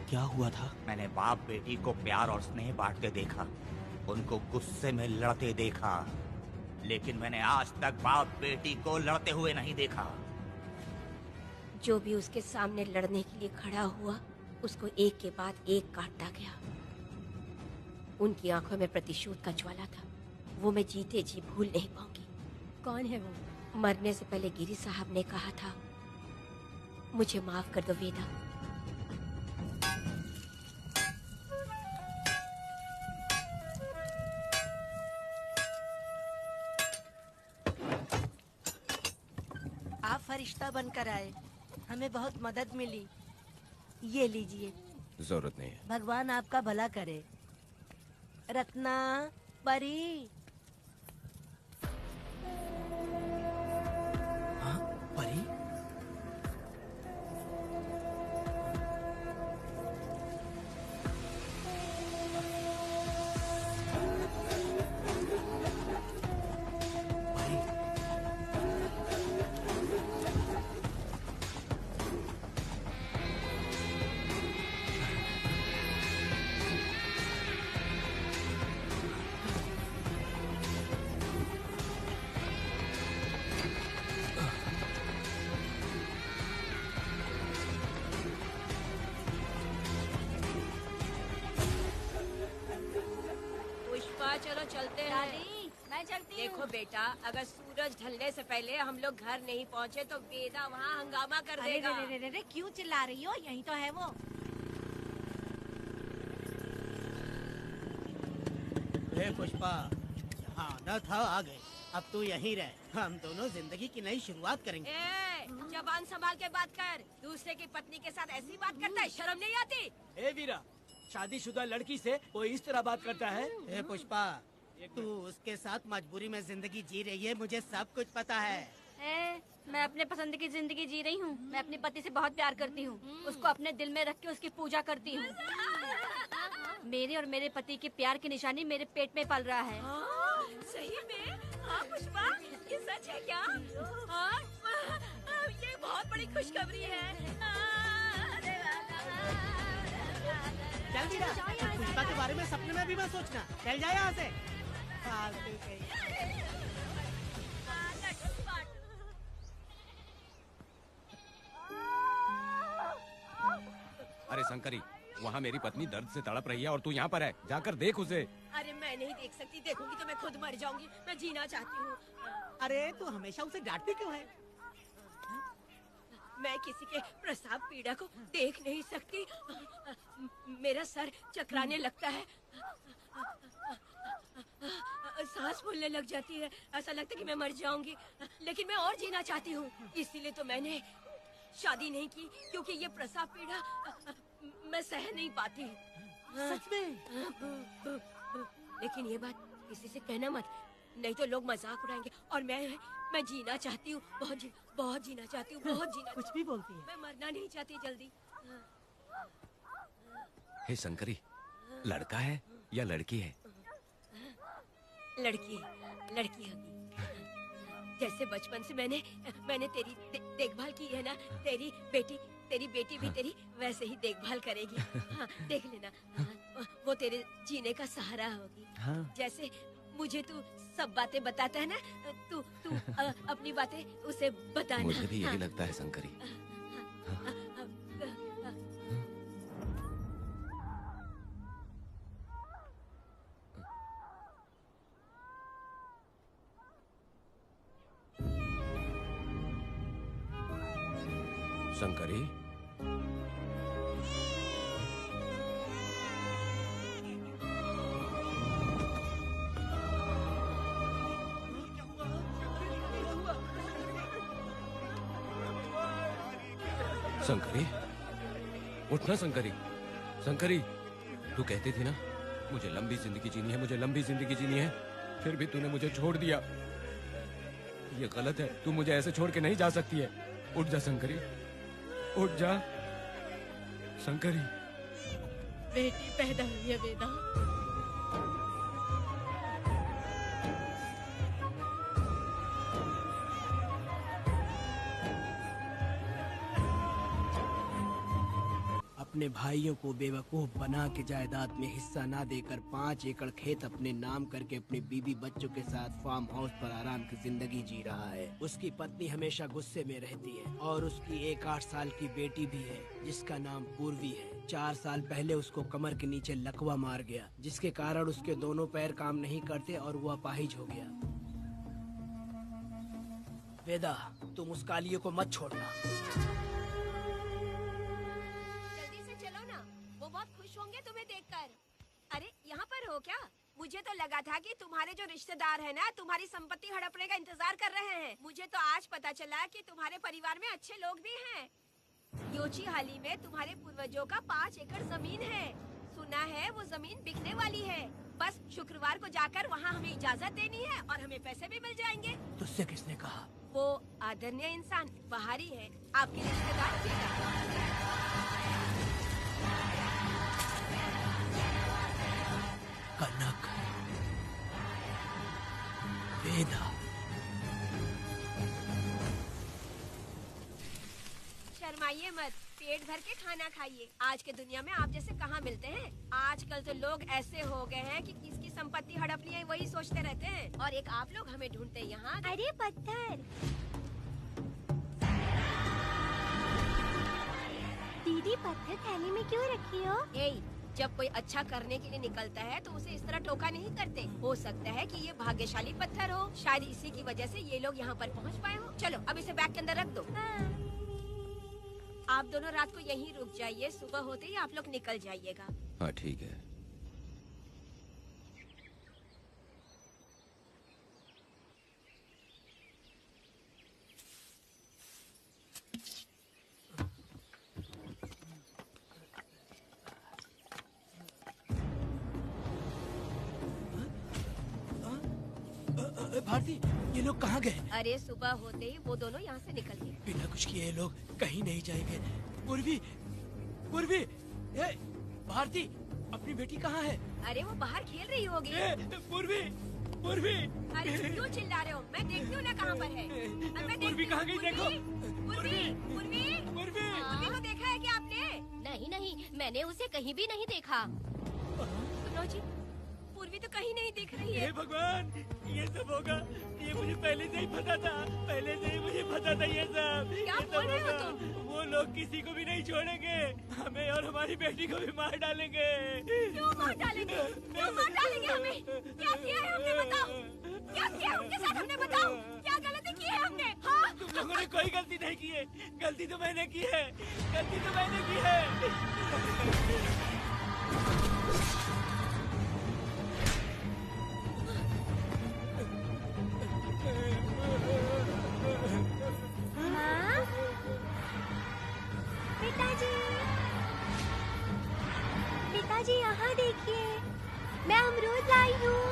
क्या हुआ था? मैंने बाप बेटी को प्यार और स्नेह बांटते देखा, उनको गुस्से में लड़ते देखा, लेकिन मैंने आज तक बाप बेटी को लड़ते हुए नहीं देखा। जो भी उसके सामने लड़ने के लिए खड़ा हुआ, उसको एक के बाद एक काटता गया। उनकी आंखों में प्रतिशोध का ज्वाला था, वो मैं जीते जी भूल नहीं पाऊंगी। कौन है वो? मरने से पहले गिरी साहब ने कहा था, मुझे माफ कर दो वेदा। आप फरिश्ता बनकर आए, हमें बहुत मदद मिली। ये लीजिए। जरूरत नहीं है। भगवान आपका भला करे। रत्ना, परी। हाँ, परी? पुष्पा, चलो चलते हैं। दादी, मैं चलती हूँ। देखो बेटा, अगर सूरज ढलने से पहले हम लोग घर नहीं पहुँचे तो वेदा वहाँ हंगामा कर अरे देगा। रे रे रे, क्यों चिल्ला रही हो? यही तो है वो। पुष्पा, यहाँ आना था, आ गए। अब तू यहीं रह, हम दोनों जिंदगी की नई शुरुआत करेंगे। जबान संभाल के बात कर। दूसरे की पत्नी के साथ ऐसी बात करता है, शर्म नहीं आती? ए वीरा, शादीशुदा लड़की से कोई इस तरह बात करता है? ए पुष्पा, तू उसके साथ मजबूरी में जिंदगी जी रही है, मुझे सब कुछ पता है। मैं अपने पसंद की जिंदगी जी रही हूँ। मैं अपने पति से बहुत प्यार करती हूँ। उसको अपने दिल में रख के उसकी पूजा करती हूँ। मेरे और मेरे पति के प्यार की निशानी मेरे पेट में पल रहा है। सही में? हाँ पुष्पा, ये सच है क्या? हाँ, ये बहुत बड़ी खुशखबरी है। चल वीरा, पुष्पा के बारे में सपने में भी मत सोचना। चल जा यहाँ से। फालतू कहीं। अरे शंकरी, वहाँ मेरी पत्नी दर्द से तड़प रही है और तू यहाँ पर है। जाकर देख उसे। अरे मैं नहीं देख सकती, देखूंगी तो मैं खुद मर जाऊंगी। मैं जीना चाहती हूँ। अरे तू हमेशा उसे डांटती क्यों है? मैं किसी के प्रसाव पीड़ा को देख नहीं सकती। मेरा सर चकराने लगता है, सांस फूलने लग जाती है, ऐसा लगता है कि मैं मर जाऊंगी। लेकिन मैं और जीना चाहती हूँ, इसीलिए तो मैंने शादी नहीं की, क्योंकि ये प्रसाव पीड़ा मैं सह नहीं पाती। सच में? लेकिन ये बात किसी से कहना मत, नहीं तो लोग मजाक उड़ाएंगे। और मैं जीना चाहती हूँ, बहुत जीना चाहती हूँ, बहुत जीना। कुछ भी बोलती है। मैं मरना नहीं चाहती जल्दी। हे शंकरी, लड़का है या लड़की है? लड़की होगी। जैसे बचपन से मैंने तेरी देखभाल की है ना, तेरी बेटी भी तेरी वैसे ही देखभाल करेगी। हाँ, देख लेना। हाँ, वो तेरे जीने का सहारा होगी। हाँ। जैसे मुझे तू सब बातें बताता है ना, तू अपनी बातें उसे बताना। मुझे भी यही हाँ। लगता है शंकरी। शंकरी, शंकरी, उठना शंकरी। शंकरी, तू कहती थी ना मुझे लंबी जिंदगी जीनी है, मुझे लंबी जिंदगी जीनी है, फिर भी तूने मुझे छोड़ दिया। ये गलत है, तू मुझे ऐसे छोड़ के नहीं जा सकती है। उठ जा शंकरी, उठ जा शंकरी। बेटी पैदा हुई है वेदा। अपने भाइयों को बेवकूफ बना के जायदाद में हिस्सा ना देकर 5 एकड़ खेत अपने नाम करके अपनी बीवी बच्चों के साथ फार्म हाउस पर आराम की जिंदगी जी रहा है। उसकी पत्नी हमेशा गुस्से में रहती है और उसकी एक 8 साल की बेटी भी है जिसका नाम पूर्वी है। 4 साल पहले उसको कमर के नीचे लकवा मार गया, जिसके कारण उसके दोनों पैर काम नहीं करते और वो अपाहिज हो गया। वेदा, तुम उस कालियों को मत छोड़ना। जल्दी से चलो ना, वो बहुत खुश होंगे तुम्हें देखकर। अरे यहाँ पर हो क्या? मुझे तो लगा था कि तुम्हारे जो रिश्तेदार हैं ना तुम्हारी संपत्ति हड़पने का इंतजार कर रहे हैं। मुझे तो आज पता चला कि तुम्हारे परिवार में अच्छे लोग भी हैं। योची हाली में तुम्हारे पूर्वजों का 5 एकड़ जमीन है। सुना है वो जमीन बिकने वाली है। बस शुक्रवार को जाकर वहाँ हमें इजाजत देनी है और हमें पैसे भी मिल जाएंगे। तुझसे किसने कहा? वो आदरणीय इंसान बाहरी है, आपके रिश्तेदार भी है। कनक, वेदा, शर्माइए मत, पेट भर के खाना खाइए। आज के दुनिया में आप जैसे कहाँ मिलते हैं। आजकल तो लोग ऐसे हो गए हैं कि किसकी संपत्ति हड़प ली है वही सोचते रहते हैं। और एक आप लोग हमें ढूंढते यहाँ। अरे पत्थर, दीदी पत्थर थैली में क्यों रखी हो? जब कोई अच्छा करने के लिए निकलता है तो उसे इस तरह टोका नहीं करते। हो सकता है कि ये भाग्यशाली पत्थर हो, शायद इसी की वजह से ये लोग यहाँ पर पहुँच पाए हो। चलो अब इसे बैग के अंदर रख दो। आप दोनों रात को यहीं रुक जाइए, सुबह होते ही आप लोग निकल जाइएगा। हाँ ठीक है। भारती, ये लोग कहाँ गए? अरे सुबह होते ही वो दोनों यहाँ से निकल गए। बिना कुछ किए ये लोग कहीं नहीं जाएंगे। पूर्वी, पूर्वी, भारती, अपनी बेटी कहाँ है? अरे वो बाहर खेल रही होगी। पूर्वी, पूर्वी। अरे क्यों चिल्ला रहे हो? मैं देखती हूँ ना कहाँ पर है। पूर्वी कहाँ गई? देखो। पूर्वी, पूर्वी, पूर्वी को देखा है क्या आपने? नहीं नहीं, मैंने उसे कहीं भी नहीं देखा। सुनो जी, पूर्वी तो कहीं नहीं दिख रही है। हे भगवान, ये सब होगा, ये मुझे पहले से ही पता था। पहले से ही मुझे पता था ये सब। क्या बोल रहे हो तुम? वो लोग किसी को भी नहीं छोड़ेंगे, हमें और हमारी बेटी को भी मार डालेंगे। क्यों मार डालेंगे? क्यों मार डालेंगे हमें? क्या किया है हमने बताओ? क्या किया है उनके साथ हमने बताओ? क्या गलती की है हमने? हाँ? तुम लोगों ने कोई गलती नहीं की है। गलती तो मैंने की है। गलती तो मैंने की है। माँ, पिताजी, पिताजी यहाँ देखिए, मैं अमरूद लाई हूँ।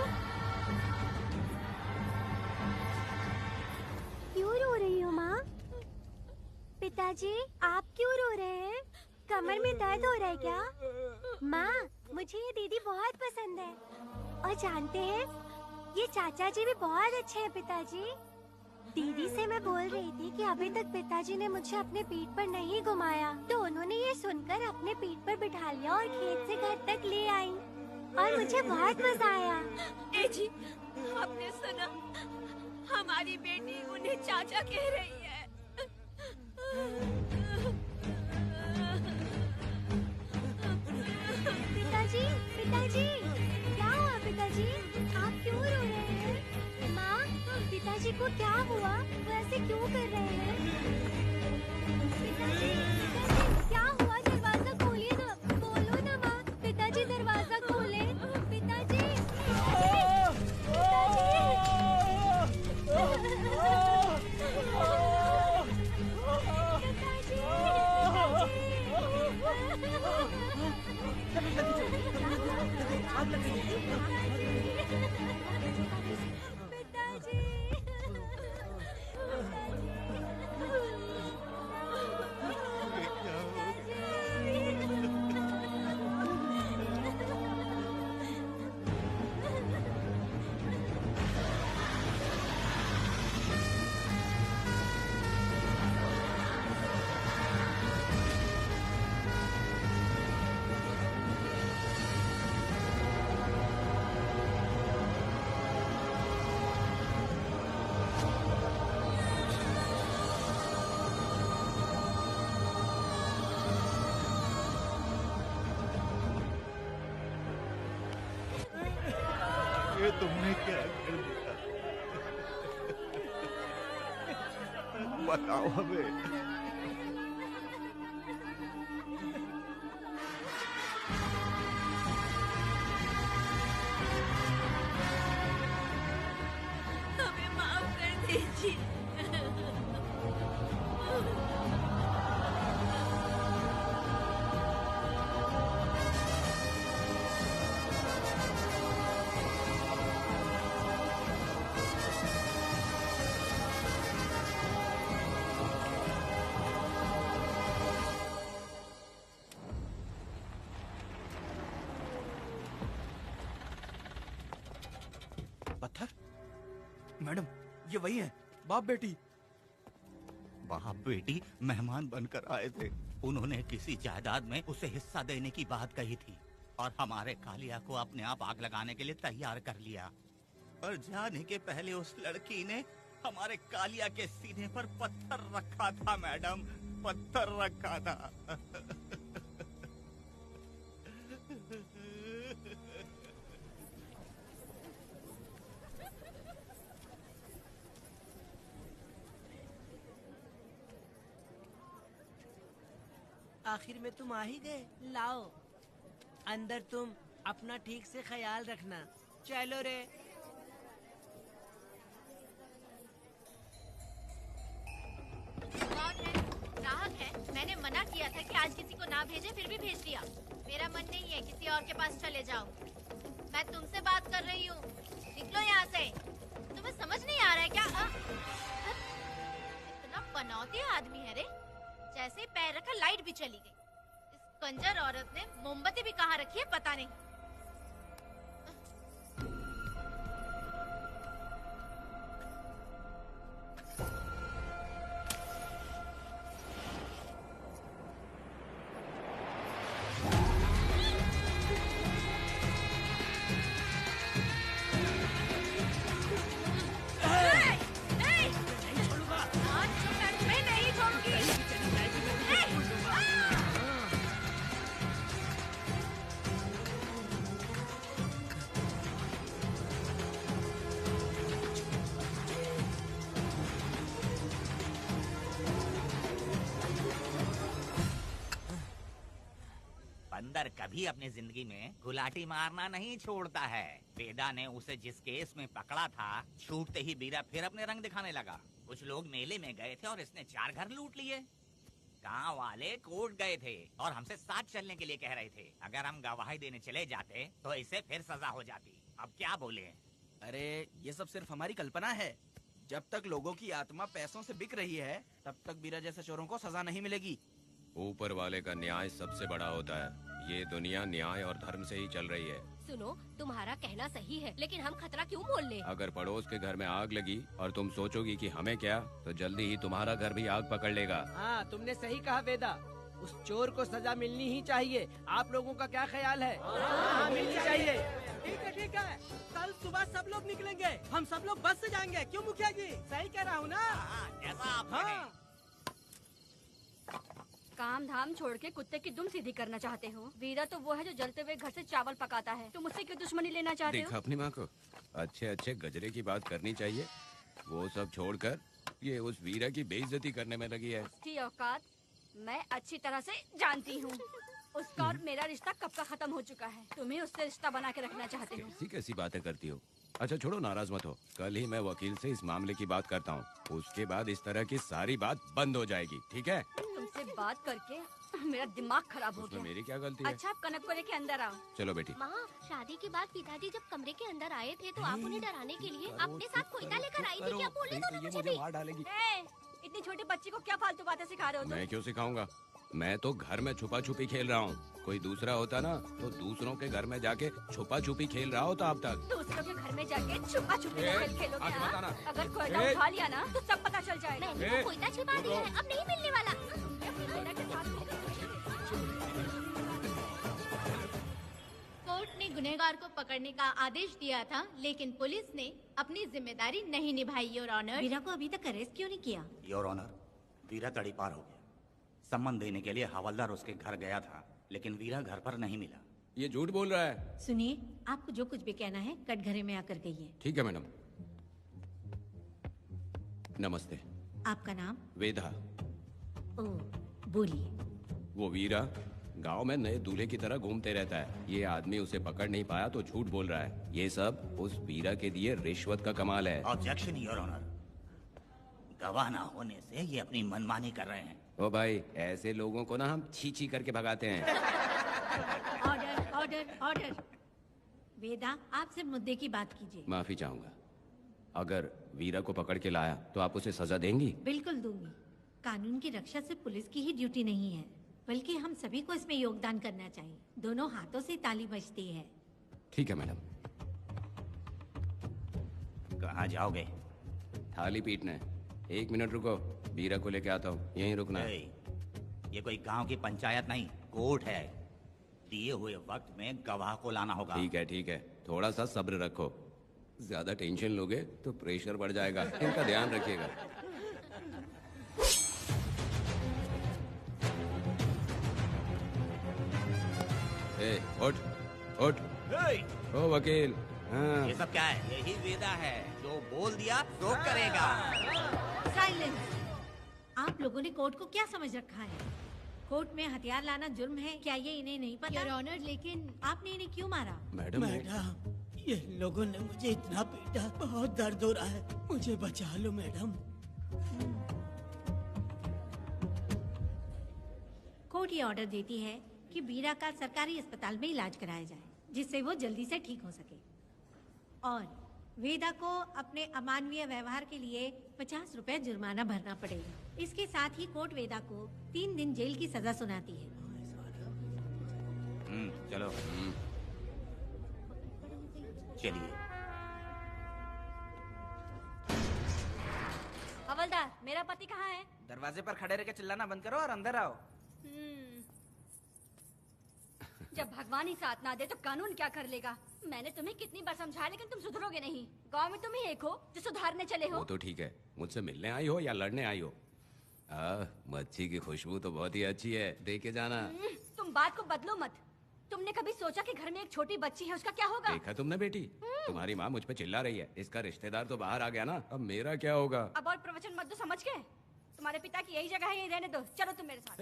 क्यों रो रही हो माँ? पिताजी, आप क्यों रो रहे हैं? कमर में दर्द हो रहा है क्या? माँ, मुझे ये दीदी बहुत पसंद है। और जानते हैं, ये चाचा जी भी बहुत अच्छे हैं पिताजी। दीदी से मैं बोल रही थी कि अभी तक पिताजी ने मुझे अपने पीठ पर नहीं घुमाया, तो उन्होंने ये सुनकर अपने पीठ पर बिठा लिया और खेत से घर तक ले आई और मुझे बहुत मजा आया। ए जी, आपने सुना? हमारी बेटी उन्हें चाचा कह रही है। पिताजी, पिताजी, क्या हुआ पिताजी? आप क्यों रो रहे हैं? माँ, पिताजी को क्या हुआ? वो ऐसे क्यों कर रहे हैं? पिताजी, पिताजी, क्या हुआ? दरवाजा खोलिए ना, बोलो ना माँ। पिताजी दरवाजा खोले। पिताजी, ये तुमने क्या कर दिया? बताओ हमें। जी। पत्थर? मैडम, ये वही है, बाप बेटी। बाप बेटी मेहमान बनकर आए थे। उन्होंने किसी जायदाद में उसे हिस्सा देने की बात कही थी और हमारे कालिया को अपने आप आग लगाने के लिए तैयार कर लिया। और जाने के पहले उस लड़की ने हमारे कालिया के सीने पर पत्थर रखा था मैडम, पत्थर रखा था। आखिर में तुम आ ही गए। लाओ, अंदर तुम अपना ठीक से ख्याल रखना। चलो रे। कौन है? ग्राहक है। मैंने मना किया था कि आज किसी को ना भेजे, फिर भी भेज दिया। मेरा मन नहीं है, किसी और के पास चले जाओ। मैं तुमसे बात कर रही हूँ, निकलो यहाँ से। तुम्हें समझ नहीं आ रहा है क्या? इतना पनौती आदमी है रे, जैसे ही पैर रखा लाइट भी चली गई। इस कंजर औरत ने मोमबत्ती भी कहाँ रखी है पता नहीं। बंदर कभी अपनी जिंदगी में गुलाटी मारना नहीं छोड़ता है। वेदा ने उसे जिस केस में पकड़ा था, छूटते ही बीरा फिर अपने रंग दिखाने लगा। कुछ लोग मेले में गए थे और इसने 4 घर लूट लिए। गांव वाले कोर्ट गए थे और हमसे साथ चलने के लिए कह रहे थे। अगर हम गवाही देने चले जाते तो इसे फिर सजा हो जाती। अब क्या बोले? अरे ये सब सिर्फ हमारी कल्पना है। जब तक लोगों की आत्मा पैसों से बिक रही है, तब तक बीरा जैसे चोरों को सजा नहीं मिलेगी। ऊपर वाले का न्याय सबसे बड़ा होता है। ये दुनिया न्याय और धर्म से ही चल रही है। सुनो, तुम्हारा कहना सही है, लेकिन हम खतरा क्यों मोल ले? अगर पड़ोस के घर में आग लगी और तुम सोचोगी कि हमें क्या, तो जल्दी ही तुम्हारा घर भी आग पकड़ लेगा। हाँ, तुमने सही कहा वेदा। उस चोर को सजा मिलनी ही चाहिए। आप लोगों का क्या ख्याल है? हाँ, मिलनी चाहिए। ठीक है। कल सुबह सब लोग निकलेंगे। हम सब लोग बस से जाएंगे। क्यों मुखिया जी? सही कह रहा हूँ ना? जैसा आप हाँ। काम धाम छोड़ के कुत्ते की दुम सीधी करना चाहते हो? वीरा तो वो है जो जलते हुए घर से चावल पकाता है। तुम उससे क्यों दुश्मनी लेना चाहते देखा हो? अपनी माँ को, अच्छे अच्छे गजरे की बात करनी चाहिए। वो सब छोड़कर ये उस वीरा की बेइज्जती करने में लगी है। उसकी औकात मैं अच्छी तरह से जानती हूँ। उसका और मेरा रिश्ता कब का खत्म हो चुका है। तुम्हें उससे रिश्ता बना के रखना चाहते हो। कैसी कैसी बातें करती हो। अच्छा छोड़ो, नाराज मत हो। कल ही मैं वकील से इस मामले की बात करता हूँ। उसके बाद इस तरह की सारी बात बंद हो जाएगी, ठीक है? तुमसे बात करके मेरा दिमाग खराब हो उसमें गया। मेरी क्या गलती है? अच्छा, आप कनक को लेके अंदर आओ। चलो बेटी। माँ, शादी के बाद पिताजी जब कमरे के अंदर आए थे तो आप उन्हें डराने के लिए अपने साथ कोयता लेकर आई थी। क्या बोले तो मुझे भी? इतनी छोटी बच्ची को क्या फालतू बातें सिखा रहे हो तुम? मैं क्यों सिखाऊंगा? मैं तो घर में छुपा छुपी खेल रहा हूँ। कोई दूसरा होता ना तो दूसरों के घर में जाके छुपा छुपी खेल रहा होता अब तक। दूसरों के घर में जाके छुपा छुपी खेल खेलोगे? आगे हाँ? बताना। अगर कोयला उठा लिया ना तो सब पता चल जाएगा। मैंने वो कोयता छिपा दिया है, अब नहीं मिलने वाला। कोर्ट ने गुनहगार को पकड़ने का आदेश दिया था, लेकिन पुलिस ने अपनी जिम्मेदारी नहीं निभाई। योर ऑनर, वीरा को अभी तक अरेस्ट क्यों नहीं किया? योर ऑनर, वीरा तड़ी पार हो गया। सम्मन देने के लिए हवलदार उसके घर गया था, लेकिन वीरा घर पर नहीं मिला। ये झूठ बोल रहा है। सुनिए, आपको जो कुछ भी कहना है कटघरे में आकर कहिए। ठीक है मैडम। नमस्ते। आपका नाम? वेदा। ओह, बोलिए। वो वीरा गांव में नए दूल्हे की तरह घूमते रहता है। ये आदमी उसे पकड़ नहीं पाया तो झूठ बोल रहा है। ये सब उस वीरा के दिए रिश्वत का कमाल है। Objection your honour. गवाह ना होने से ये अपनी मनमानी कर रहे हैं। ओ भाई, ऐसे लोगों को ना हम छी छी करके भगाते हैं। Order order order. वेदा, आप सिर्फ मुद्दे की बात कीजिए। माफी चाहूंगा। अगर वीरा को पकड़ के लाया तो आप उसे सजा देंगी? बिल्कुल दूंगी। कानून की रक्षा सिर्फ पुलिस की ही ड्यूटी नहीं है, बल्कि हम सभी को इसमें योगदान करना चाहिए। दोनों हाथों से ताली बजती है। ठीक है मैडम। कहाँ जाओगे? थाली पीटने। 1 मिनट रुको, वीरा को लेके आता हूँ। यहीं रुकना। ये कोई गांव की पंचायत नहीं, कोर्ट है। दिए हुए वक्त में गवाह को लाना होगा। ठीक है ठीक है, थोड़ा सा सब्र रखो। ज्यादा टेंशन लोगे तो प्रेशर बढ़ जाएगा, इनका ध्यान रखिएगा। उठ उठ। ओ वकील। हाँ। ये सब क्या है? यही वेदा है, जो बोल दिया तो करेगा। साइलेंस। आप लोगों ने कोर्ट को क्या समझ रखा है? कोर्ट में हथियार लाना जुर्म है, क्या ये इन्हें नहीं पता? योर ऑनर, लेकिन आपने इन्हें क्यों मारा? मैडम, ये लोगों ने मुझे इतना पीटा, बहुत दर्द हो रहा है, मुझे बचा लो मैडम। कोर्ट ये ऑर्डर देती है कि वीरा का सरकारी अस्पताल में इलाज कराया जाए, जिससे वो जल्दी से ठीक हो सके। और वेदा को अपने अमानवीय व्यवहार के लिए 50 रुपए जुर्माना भरना पड़ेगा। इसके साथ ही कोर्ट वेदा को 3 दिन जेल की सजा सुनाती है। चलो। चलिए। हवलदार, मेरा पति कहाँ है? दरवाजे पर खड़े रह के चिल्लाना बंद करो और अंदर आओ। जब भगवान ही साथ ना दे तो कानून क्या कर लेगा? मैंने तुम्हें कितनी बार समझाया, लेकिन तुम सुधरोगे नहीं। गांव में तुम ही एक हो जो सुधारने चले हो। वो तो ठीक है, मुझसे मिलने आई हो या लड़ने आई हो। मच्छी की खुशबू तो बहुत ही अच्छी है, दे के जाना। तुम बात को बदलो मत। तुमने कभी सोचा कि घर में एक छोटी बच्ची है, उसका क्या होगा? देखा तुमने बेटी, तुम्हारी माँ मुझ पे चिल्ला रही है। इसका रिश्तेदार तो बाहर आ गया ना, अब मेरा क्या होगा? अब और प्रवचन मत दो, समझ गए? तुम्हारे पिता की यही जगह है, यही रहने दो। चलो तुम मेरे साथ।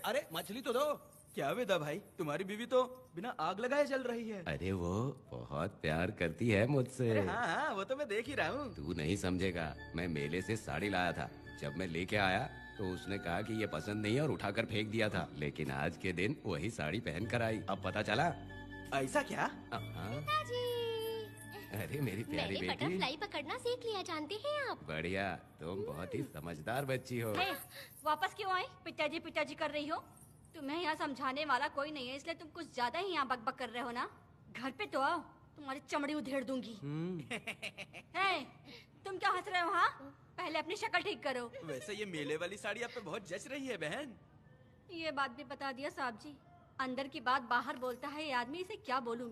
अरे मछली तो दो। क्या वेदा भाई, तुम्हारी बीवी तो बिना आग लगाए जल रही है। अरे वो बहुत प्यार करती है मुझसे। अरे हाँ, वो तो मैं देख ही रहा हूँ। तू नहीं समझेगा, मैं मेले से साड़ी लाया था। जब मैं लेके आया तो उसने कहा कि ये पसंद नहीं है और उठाकर फेंक दिया था। लेकिन आज के दिन वही साड़ी पहन कर आई। अब पता चला। ऐसा क्या? अरे मेरी प्यारी मैंने बेटी, बटरफ्लाई पकड़ना सीख लिया, जानते हैं आप? बढ़िया, तुम बहुत ही समझदार बच्ची हो। वापस क्यों आए? पिताजी कर रही हो? तुम्हें यहाँ समझाने वाला कोई नहीं है, इसलिए तुम कुछ ज्यादा ही यहाँ बकबक कर रहे हो ना। घर पे तो आओ, तुम्हारी चमड़ी उधेड़ दूंगी। तुम क्या हंस रहे हो? हाँ, पहले अपनी शक्ल ठीक करो। वैसे ये मेले वाली साड़ी आप पे बहुत जच रही है बहन। ये बात भी बता दिया साहब जी। अंदर की बात बाहर बोलता है ये आदमी, इसे क्या बोलूं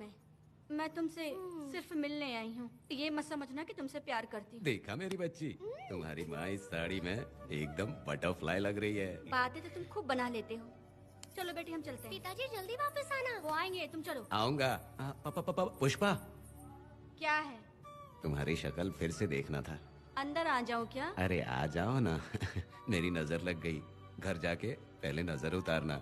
मैं तुमसे सिर्फ मिलने आई हूँ। ये मत समझना कि तुमसे प्यार करती हूँ। देखा मेरी बच्ची, तुम्हारी माँ इस साड़ी में एकदम बटरफ्लाई लग रही है। बातें तो तुम खूब बना लेते हो। चलो बेटी, हम चलते हैं। पिताजी जल्दी वापस आना। वो आएंगे, तुम चलो। आऊंगा। पुष्पा, क्या है? तुम्हारी शक्ल फिर से देखना था। अंदर आ जाओ क्या? अरे आ जाओ ना। मेरी नजर लग गई, घर जाके पहले नजर उतारना।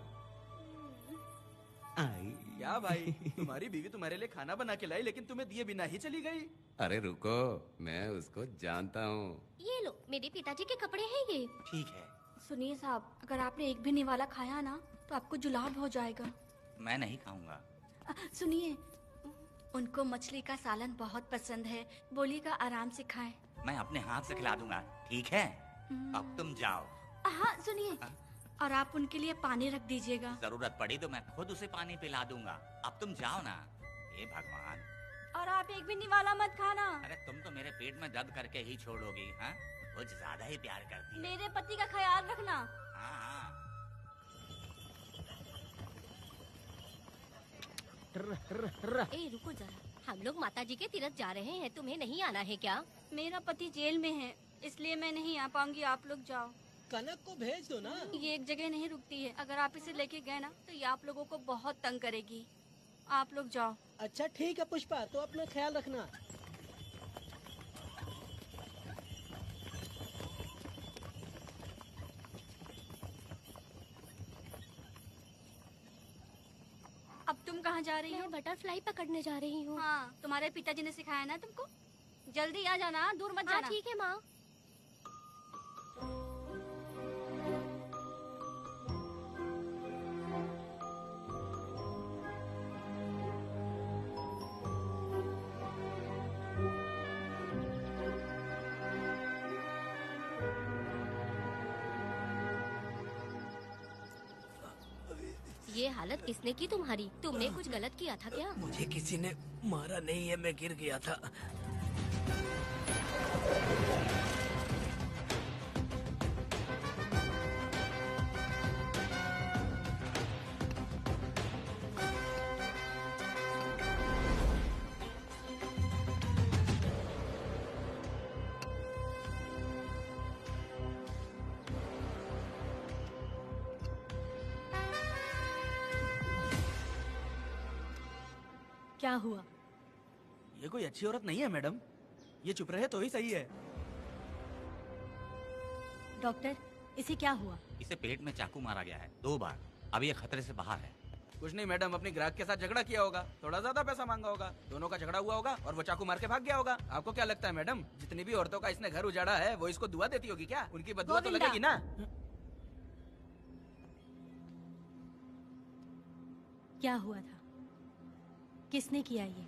क्या भाई, तुम्हारी बीवी तुम्हारे लिए खाना बना के लाई, लेकिन तुम्हें दिए बिना ही चली गई। अरे रुको, मैं उसको जानता हूँ। ये लो, मेरे पिताजी के कपड़े हैं ये। ठीक है। सुनिए साहब, अगर आपने एक भी निवाला खाया ना तो आपको जुलाब हो जाएगा। मैं नहीं खाऊंगा। सुनिए, उनको मछली का सालन बहुत पसंद है, बोलिएगा आराम से खाएं। मैं अपने हाथ से खिला दूंगा, ठीक है? अब तुम जाओ। हाँ सुनिए, और आप उनके लिए पानी रख दीजिएगा। जरूरत पड़ी तो मैं खुद उसे पानी पिला दूंगा। अब तुम जाओ ना। हे भगवान। और आप एक भी निवाला मत खाना। अरे तुम तो मेरे पेट में दर्द करके ही छोड़ोगी। हाँ, कुछ ज्यादा ही प्यार करती है। मेरे पति का ख्याल रखना। हाँ। ए रुको जरा, हम लोग माताजी के तीर्थ जा रहे हैं, तुम्हें नहीं आना है क्या? मेरा पति जेल में है, इसलिए मैं नहीं आ पाऊंगी। आप लोग जाओ। कनक को भेज दो ना। ये एक जगह नहीं रुकती है, अगर आप इसे लेके गए ना तो ये आप लोगों को बहुत तंग करेगी। आप लोग जाओ। अच्छा ठीक है पुष्पा, तो अपना ख्याल रखना। अब तुम कहाँ जा रही हो? मैं बटरफ्लाई पकड़ने जा रही हूँ। हाँ, तुम्हारे पिताजी ने सिखाया ना तुमको। जल्दी आ जाना, दूर मत हाँ जाना। ठीक है माँ। ये हालत किसने की तुम्हारी? तुमने कुछ गलत किया था क्या? मुझे किसी ने मारा नहीं है, मैं गिर गया था। क्या हुआ? ये कोई अच्छी औरत नहीं है मैडम, ये चुप रहे तो ही सही है। डॉक्टर, इसे क्या हुआ? इसे पेट में चाकू मारा गया है 2 बार। अब ये खतरे से बाहर है। कुछ नहीं मैडम, अपनी ग्राहक के साथ झगड़ा किया होगा, थोड़ा ज्यादा पैसा मांगा होगा, दोनों का झगड़ा हुआ होगा और वो चाकू मार के भाग गया होगा। आपको क्या लगता है मैडम, जितनी भी औरतों का इसने घर उजाड़ा है वो इसको दुआ देती होगी क्या? उनकी बदुआ तो लगेगी ना। क्या हुआ था? किसने किया ये?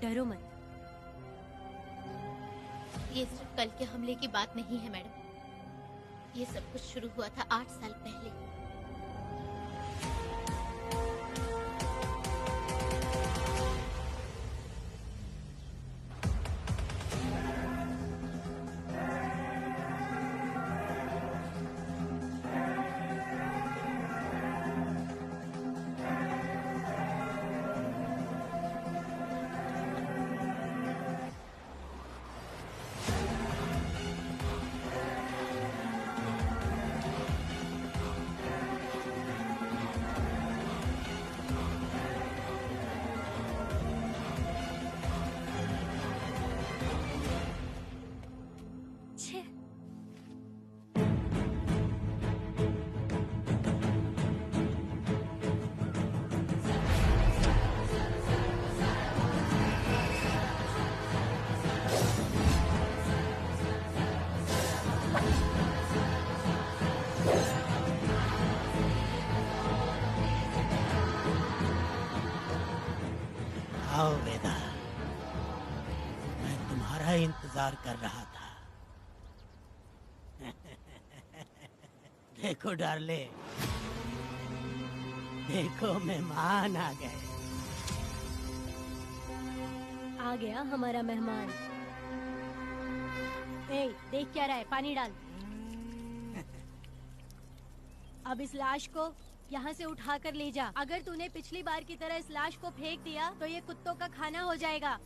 डरो मत। ये सिर्फ कल के हमले की बात नहीं है मैडम, ये सब कुछ शुरू हुआ था 8 साल पहले। आओ वेदा, मैं तुम्हारा इंतजार कर रहा था। देखो डार्ले, देखो मेहमान आ गए। आ गया हमारा मेहमान। ए, देख क्या रहा है? पानी डाल। अब इस लाश को यहाँ से उठा कर ले जा। अगर तूने पिछली बार की तरह इस लाश को फेंक दिया तो ये कुत्तों का खाना हो जाएगा।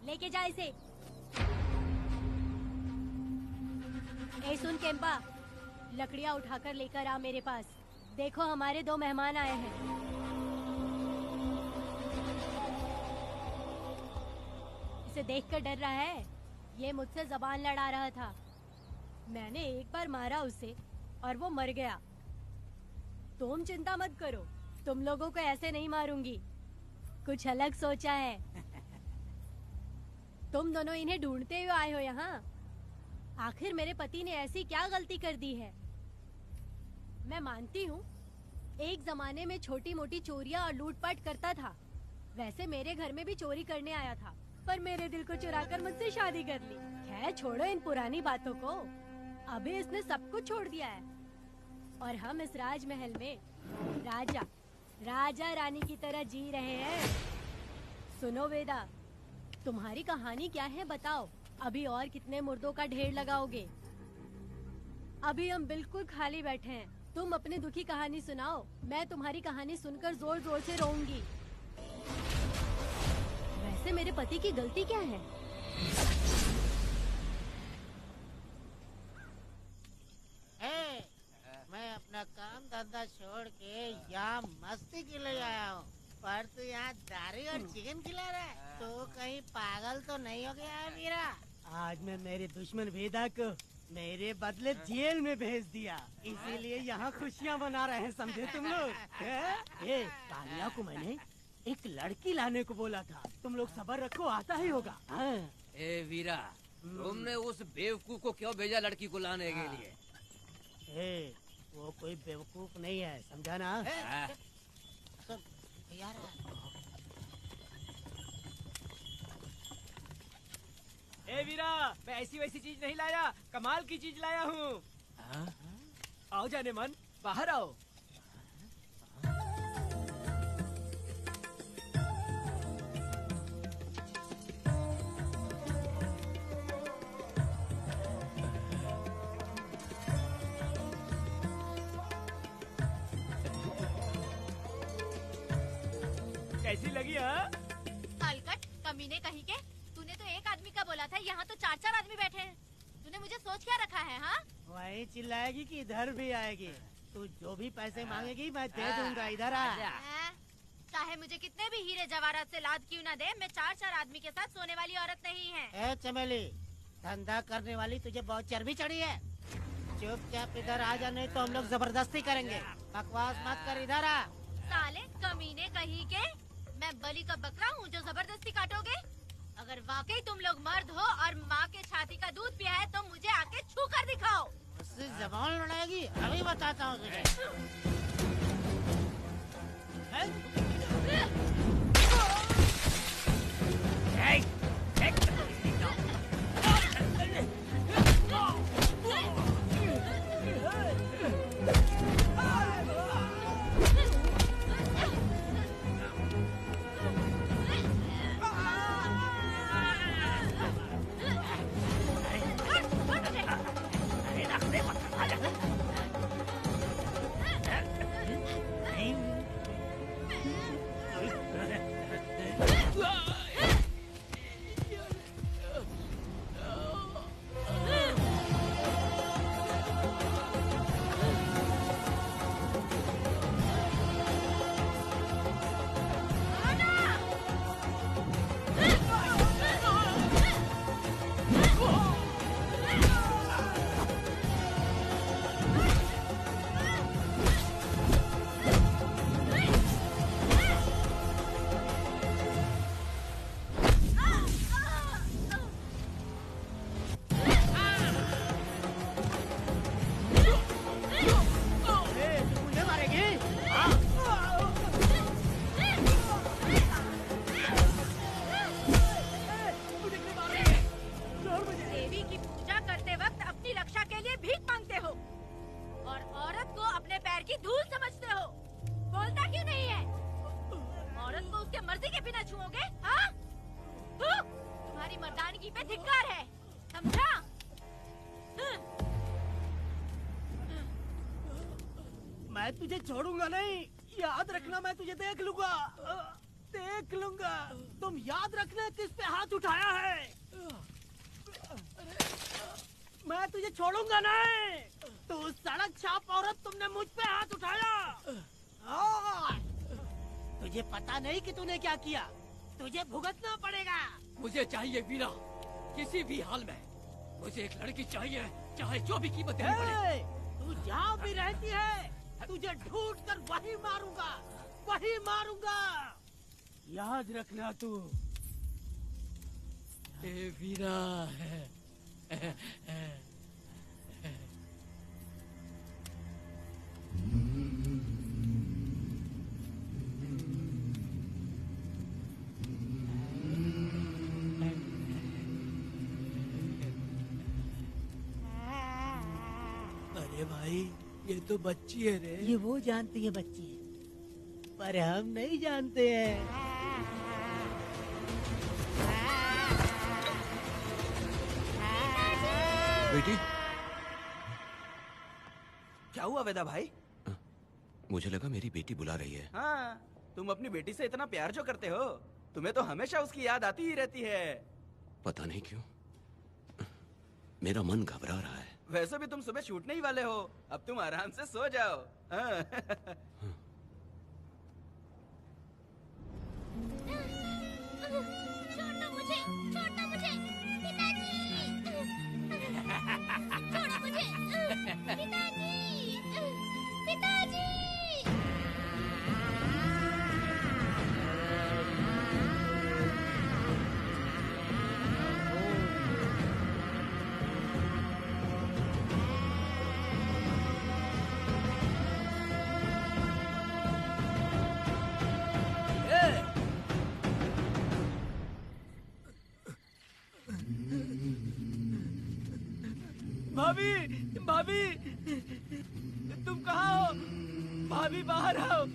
लेके जा इसे। ए सुन केम्पा, लकड़ियाँ उठाकर लेकर आ मेरे पास। देखो हमारे 2 मेहमान आए हैं। इसे देखकर डर रहा है? ये मुझसे जबान लड़ा रहा था। मैंने एक बार मारा उसे और वो मर गया। तुम चिंता मत करो, तुम लोगों को ऐसे नहीं मारूंगी। कुछ अलग सोचा है। तुम दोनों इन्हें ढूंढते हुए आए हो यहाँ। आखिर मेरे पति ने ऐसी क्या गलती कर दी है? मैं मानती हूँ एक जमाने में छोटी मोटी चोरियाँ और लूटपाट करता था। वैसे मेरे घर में भी चोरी करने आया था, पर मेरे दिल को चुराकर मुझसे शादी कर ली। खैर छोड़ो इन पुरानी बातों को। अभी इसने सब कुछ छोड़ दिया है और हम इस राजमहल में राजा रानी की तरह जी रहे हैं। सुनो वेदा, तुम्हारी कहानी क्या है बताओ? अभी और कितने मुर्दों का ढेर लगाओगे? अभी हम बिल्कुल खाली बैठे हैं। तुम अपनी दुखी कहानी सुनाओ, मैं तुम्हारी कहानी सुनकर जोर जोर से रोऊंगी। वैसे मेरे पति की गलती क्या है? मैं अपना काम धंधा छोड़ के यहाँ मस्ती के लिए आया हूँ, पर तू यहाँ दारू और चिकन खिला रहा है। तो कहीं पागल तो नहीं हो गया है वीरा? आज मैं मेरे दुश्मन वेदा को मेरे बदले जेल में भेज दिया, इसीलिए यहाँ खुशियाँ मना रहे हैं, समझे तुम लोग? ए, तानिया को मैंने एक लड़की लाने को बोला था, तुम लोग सब्र रखो, आता ही होगा। ए वीरा, तुमने उस बेवकूफ को क्यों भेजा लड़की को लाने के लिए? ए, वो कोई बेवकूफ नहीं है, समझा ना? यार ए वीरा, मैं ऐसी वैसी चीज नहीं लाया, कमाल की चीज लाया हूँ। आओ जाने मन, बाहर आओ। कैसी लगी? हाँ हलकट कमीने कहीं के, तूने तो एक आदमी का बोला था, यहाँ तो 4-4 आदमी बैठे हैं। तूने मुझे सोच क्या रखा है? हाँ वही चिल्लाएगी कि इधर भी आएगी। तू जो भी पैसे मांगेगी मैं दे दूंगा। इधर आ। चाहे मुझे कितने भी हीरे जवाहरात से लाद क्यों ना दे, मैं 4-4 आदमी के साथ सोने वाली औरत नहीं है। ए चमेली, धंधा करने वाली तुझे बहुत चर्बी चढ़ी है। चुपचाप इधर आ जा, नहीं तो हम लोग जबरदस्ती करेंगे। बकवास मत कर, इधर आ। साले कमीने कहीं के, मैं बलि का बकरा हूँ जो जबरदस्ती काटोगे? अगर वाकई तुम लोग मर्द हो और माँ के छाती का दूध पिया है तो मुझे आके छू कर दिखाओ। मुझसे जबान लड़ाएगी? अभी बताता हूँ तुझे। मैं तुझे छोड़ूंगा नहीं, याद रखना। मैं तुझे देख लूंगा, देख लूंगा। तुम याद रखना किस पे हाथ उठाया है। मैं तुझे छोड़ूंगा नहीं। तू सड़क छाप औरत, तुमने मुझ पे हाथ उठाया। तुझे पता नहीं कि तूने क्या किया। तुझे भुगतना पड़ेगा। मुझे चाहिए वीरा, किसी भी हाल में मुझे एक लड़की चाहिए, चाहे जो भी कीमत देनी पड़े। तू जहाँ भी रहती है तुझे ढूंढ कर वही मारूंगा, वही मारूंगा। याद रखना तू। ए वीरा है। अरे भाई, ये तो बच्ची है रे। ये वो जानती है बच्ची है, पर हम नहीं जानते हैं। बेटी, क्या हुआ वेदा भाई? मुझे लगा मेरी बेटी बुला रही है। हाँ, तुम अपनी बेटी से इतना प्यार जो करते हो, तुम्हें तो हमेशा उसकी याद आती ही रहती है। पता नहीं क्यों मेरा मन घबरा रहा है। वैसे भी तुम सुबह छूटने ही वाले हो, अब तुम आराम से सो जाओ। हाँ। छोड़ो मुझे, छोड़ो मुझे, पिताजी। छोड़ो मुझे, पिताजी, पिताजी। भाभी, भाभी, तुम कहाँ हो? भाभी बाहर आओ।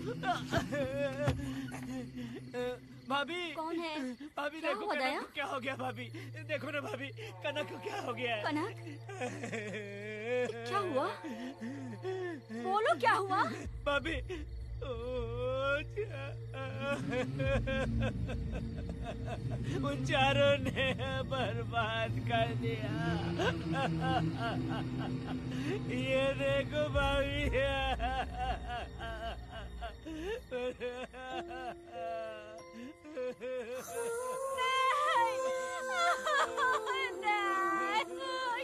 भाभी कौन है? भाभी क्या देखो हुआ कनक दया? को क्या हो गया। भाभी देखो ना भाभी, कनक को क्या हो गया है। कनक, क्या हुआ? बोलो क्या हुआ? भाभी, ओ उन चारों ने बर्बाद कर दिया। ये देखो भाभी।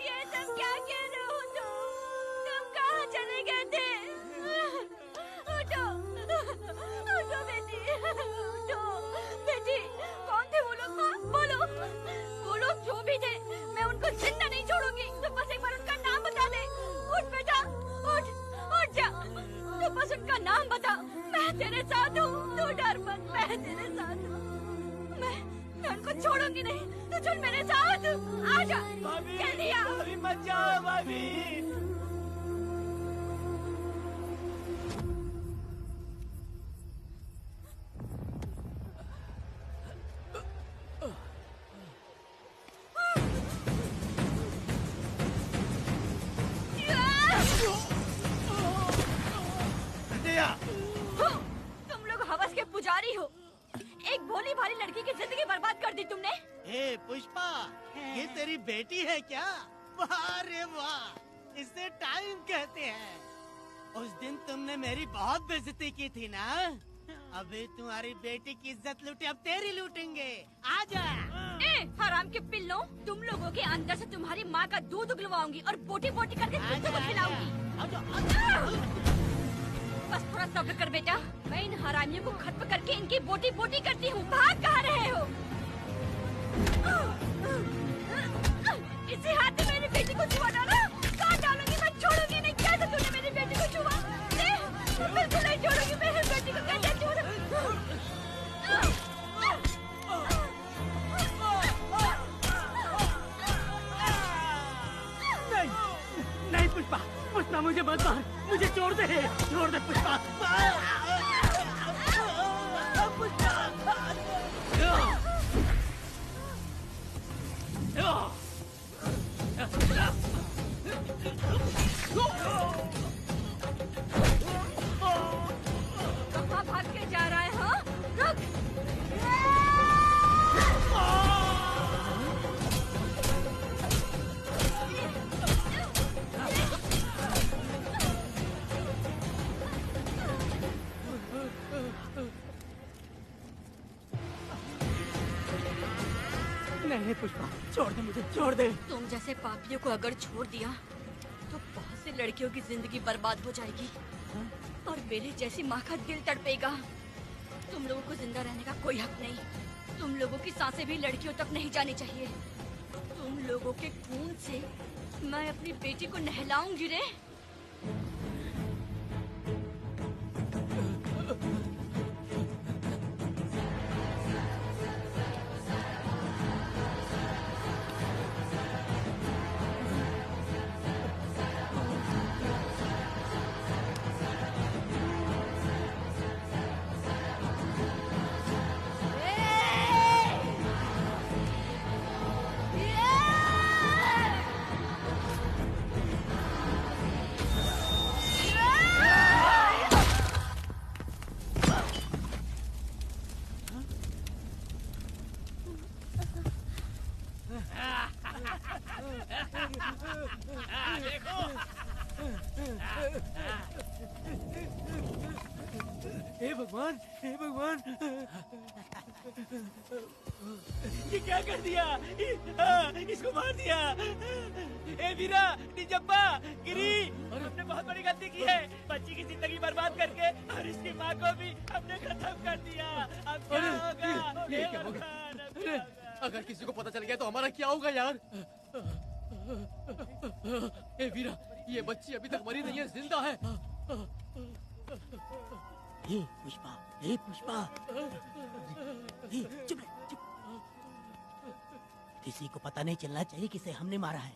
ये सब क्या कह रहे हो तुम कहाँ चले गए थे? उठो उठो बेटी, उठो बेटी। कौन थे वो लोग? हाँ बोलो, वो लोग जो भी थे मैं उनको जिंदा नहीं छोड़ूंगी। तो बस एक बार उनका नाम बता दे। उठ बेटा, उठ उठ जा। तो बस उनका नाम बता, मैं तेरे साथ हूँ। तू डर मत, मैं तेरे साथ हूँ। मैं उनको छोड़ूंगी नहीं। तू चल मेरे साथ, आजा जल्दी आ। भाभी मत जाओ भाभी। तुम लोग हवस के पुजारी हो। एक भोली भाली लड़की की जिंदगी बर्बाद कर दी तुमने। ए पुष्पा, ये तेरी बेटी है क्या? वाह रे वाह, इसे टाइम कहते हैं। उस दिन तुमने मेरी बहुत बेइज्जती की थी ना? अभी तुम्हारी बेटी की इज्जत लूटी, अब तेरी लूटेंगे। आजा। ए हराम के पिल्लों, तुम लोगों के अंदर से तुम्हारी माँ का दूध उगलवाऊंगी और बोटी बोटी करके तुमको खिलाऊंगी। बस थोड़ा सब्र कर बेटा, मैं इन हरामियों को खत्म करके इनकी बोटी बोटी करती हूँ। भाग कहाँ रहे हो? इसी हाथ में मेरी बेटी को छुआ डाला। कहाँ डालूंगी, मैं छोड़ूंगी नहीं। कैसे तूने मेरी बेटी को छुआ? बिल्कुल नहीं छोड़ूंगी मेरी बेटी को। कैसे छोड़? नहीं पुष्पा, पुष्पा मुझे मत मार, मुझे छोड़ दे पुष्पा। कहाँ भाग के जा रहा है? हाँ रुक। नहीं पुष्पा, छोड़ दे मुझे, छोड़ दे। तुम जैसे पापियों को अगर छोड़ दिया तो बहुत सी लड़कियों की जिंदगी बर्बाद हो जाएगी और मेरी जैसी माँ का दिल तड़पेगा। तुम लोगों को जिंदा रहने का कोई हक नहीं। तुम लोगों की सांसें भी लड़कियों तक नहीं जानी चाहिए। तुम लोगों के खून से मैं अपनी बेटी को नहलाऊंगी रे। हे भगवान, हे भगवान, ये क्या कर दिया? इसको मार दिया। ए वीरा, निजप्पा, गिरी, हमने बहुत बड़ी गलती की है। बच्ची की जिंदगी बर्बाद करके और इसकी माँ को भी हमने खत्म कर दिया। अब क्या होगा? ये क्या होगा? अरे, अगर किसी को पता चल गया तो हमारा क्या होगा यार? ए वीरा, ये बच्ची अभी तक मरी नहीं है, जिंदा है। हे पुष्पा, हे पुष्पा, हे चुप रह, चुप। किसी को पता नहीं चलना चाहिए किसे हमने मारा है।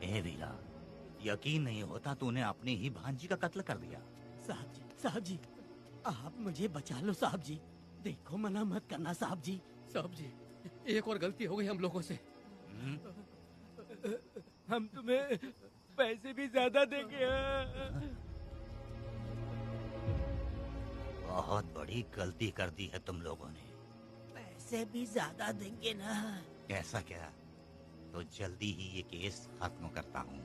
ए वीरा, यकीन नहीं होता तूने अपनी ही भांजी का कत्ल कर दिया। साहब जी, आप मुझे बचा लो साहब जी। देखो मना मत करना साहब जी। साहब जी, एक और गलती हो गई हम लोगों से। हम तुम्हें पैसे भी ज्यादा देंगे। बहुत बड़ी गलती कर दी है तुम लोगों ने। पैसे भी ज्यादा देंगे ना? ऐसा क्या? तो जल्दी ही ये केस खत्म करता हूँ।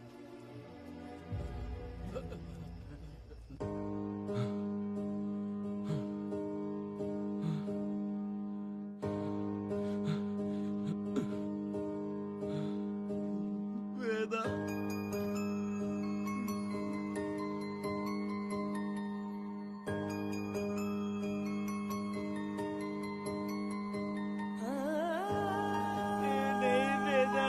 वेदा, नहीं वेदा,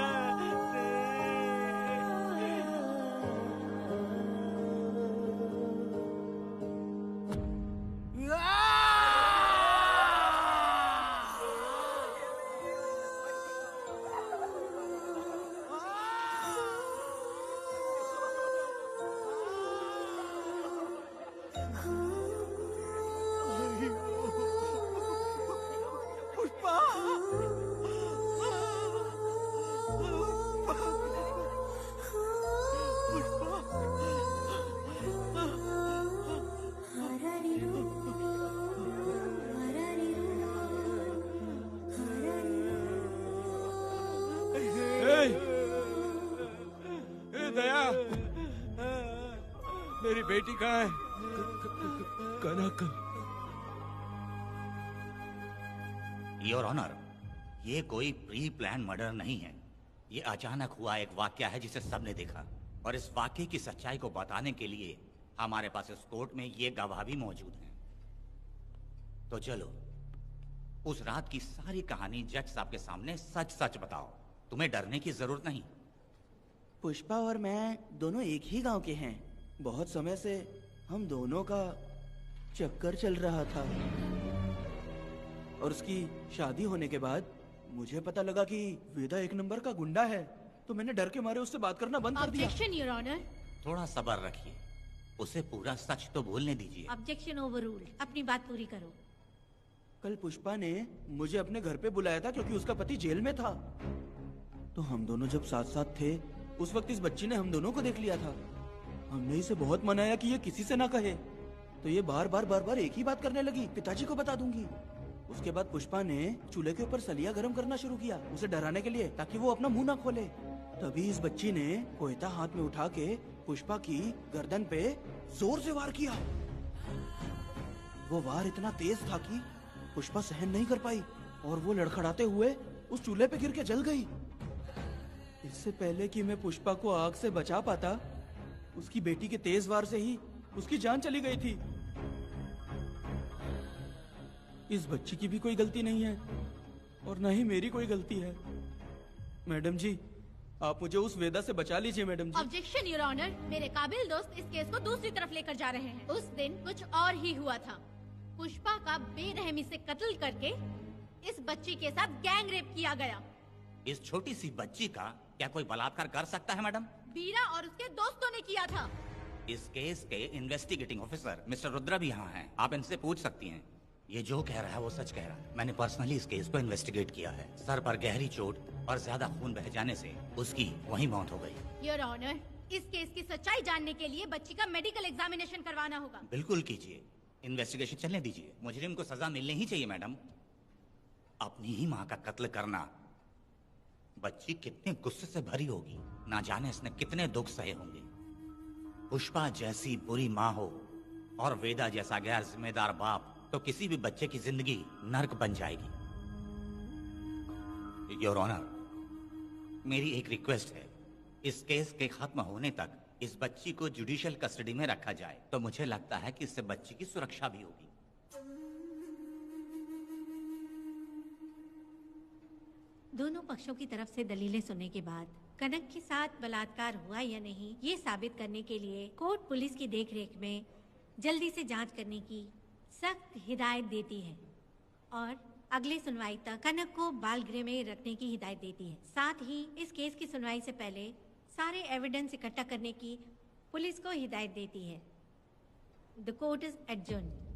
पुष्पा, दया, मेरी बेटी कहाँ है? कनक। योर ऑनर, ये कोई प्री प्लान मर्डर नहीं है। ये अचानक हुआ एक वाकया है जिसे सबने देखा, और इस वाकये की सच्चाई को बताने के लिए हमारे पास इस कोर्ट में ये गवाह भी मौजूद हैं। तो चलो, उस रात की सारी कहानी जज साहब के सामने सच सच बताओ। तुम्हें डरने की जरूरत नहीं। पुष्पा और मैं दोनों एक ही गांव के हैं। बहुत समय से हम दोनों का चक्कर चल रहा था, और उसकी शादी होने के बाद मुझे पता लगा कि वेदा एक नंबर का गुंडा है, तो मैंने डर के मारे उससे बात करना बंद कर दिया। Objection your honour. थोड़ा सब्र रखिए, उसे पूरा सच तो बोलने दीजिए। Objection overruled. अपनी बात पूरी करो। कल पुष्पा ने मुझे अपने घर पे बुलाया था क्योंकि उसका पति जेल में था। तो हम दोनों जब साथ साथ थे, उस वक्त इस बच्ची ने हम दोनों को देख लिया था। हमने इसे बहुत मनाया कि ये किसी से ना कहे, तो ये बार बार एक ही बात करने लगी, पिताजी को बता दूंगी। उसके बाद पुष्पा ने चूल्हे के ऊपर सलिया गर्म करना शुरू किया, उसे डराने के लिए, ताकि वो अपना मुंह ना खोले। तभी इस बच्ची ने कोयता हाथ में उठा के पुष्पा की गर्दन पे जोर से वार किया। वो वार इतना तेज था कि पुष्पा सहन नहीं कर पाई, और वो लड़खड़ाते हुए उस चूल्हे पे गिर के जल गई। इससे पहले कि मैं पुष्पा को आग से बचा पाता, उसकी बेटी के तेज वार से ही उसकी जान चली गई थी। इस बच्ची की भी कोई गलती नहीं है, और न ही मेरी कोई गलती है। मैडम जी, आप मुझे उस वेदा से बचा लीजिए madam ji. Objection your honour. मेरे काबिल दोस्त इस केस को दूसरी तरफ लेकर जा रहे हैं। उस दिन कुछ और ही हुआ था। पुष्पा का बेरहमी से कत्ल करके इस बच्ची के साथ गैंग रेप किया गया। इस छोटी सी बच्ची का क्या कोई बलात्कार कर सकता है मैडम? बीरा और उसके दोस्तों ने किया था। इस केस के इन्वेस्टिगेटिंग ऑफिसर मिस्टर रुद्रा भी यहाँ हैं। आप इनसे पूछ सकती हैं। ये जो कह रहा है वो सच कह रहा है। मैंने पर्सनली इस केस को इन्वेस्टिगेट किया है। सर पर गहरी चोट और ज्यादा खून बह जाने से उसकी वहीं मौत हो गई। योर ऑनर, इस केस की सच्चाई जानने के लिए बच्ची का मेडिकल एग्जामिनेशन करवाना होगा। बिल्कुल कीजिए, इन्वेस्टिगेशन चलने दीजिए। मुजरिम को सजा मिलनी ही चाहिए मैडम। अपनी ही माँ का कत्ल करना, बच्ची कितने गुस्से से भरी होगी, ना जाने इसने कितने दुख सहे होंगे। पुष्पा जैसी बुरी माँ हो और वेदा जैसा गैर जिम्मेदार बाप, तो किसी भी बच्चे की जिंदगी नर्क बन जाएगी। योर ऑनर, मेरी एक रिक्वेस्ट है, इस केस के खत्म होने तक इस बच्ची को जुडिशियल कस्टडी में रखा जाए, तो मुझे लगता है कि इससे बच्ची की सुरक्षा भी होगी। दोनों पक्षों की तरफ से दलीलें सुनने के बाद कनक के साथ बलात्कार हुआ या नहीं, ये साबित करने के लिए कोर्ट पुलिस की देखरेख में जल्दी से जांच करने की सख्त हिदायत देती है, और अगली सुनवाई तक कनक को बाल गृह में रखने की हिदायत देती है। साथ ही इस केस की सुनवाई से पहले सारे एविडेंस इकट्ठा करने की पुलिस को हिदायत देती है। The court is adjourned.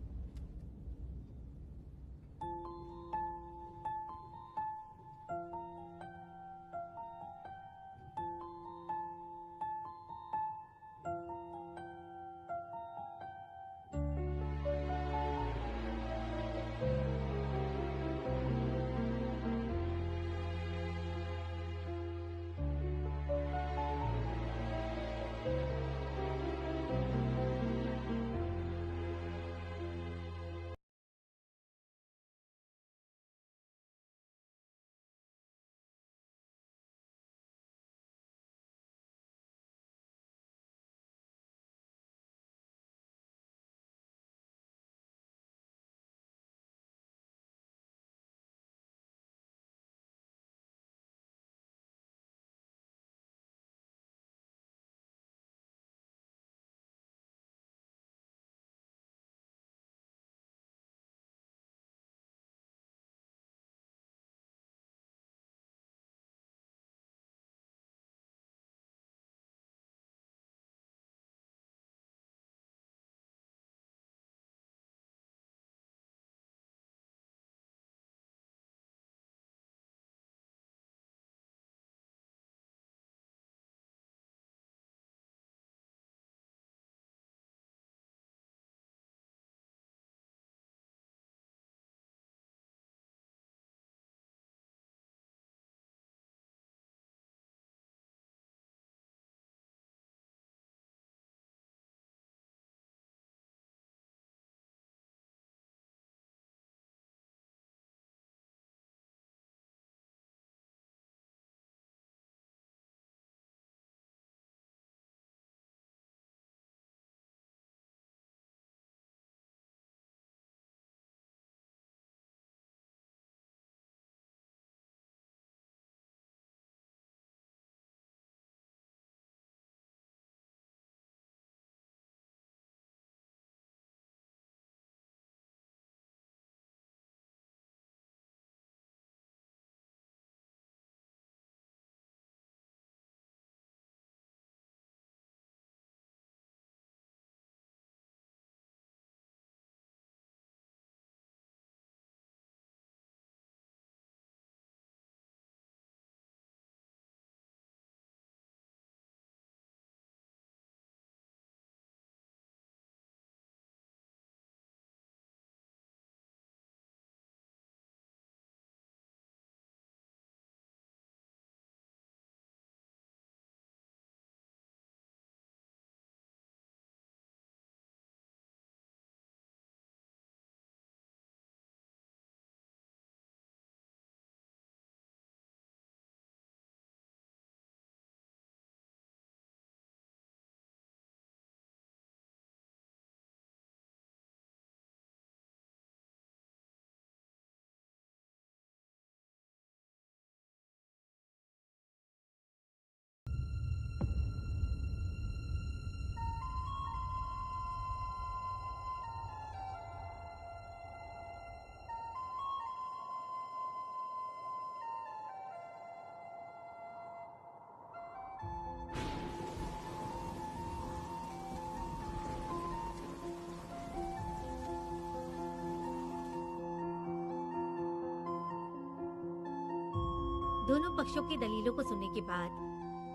दोनों पक्षों की दलीलों को सुनने के बाद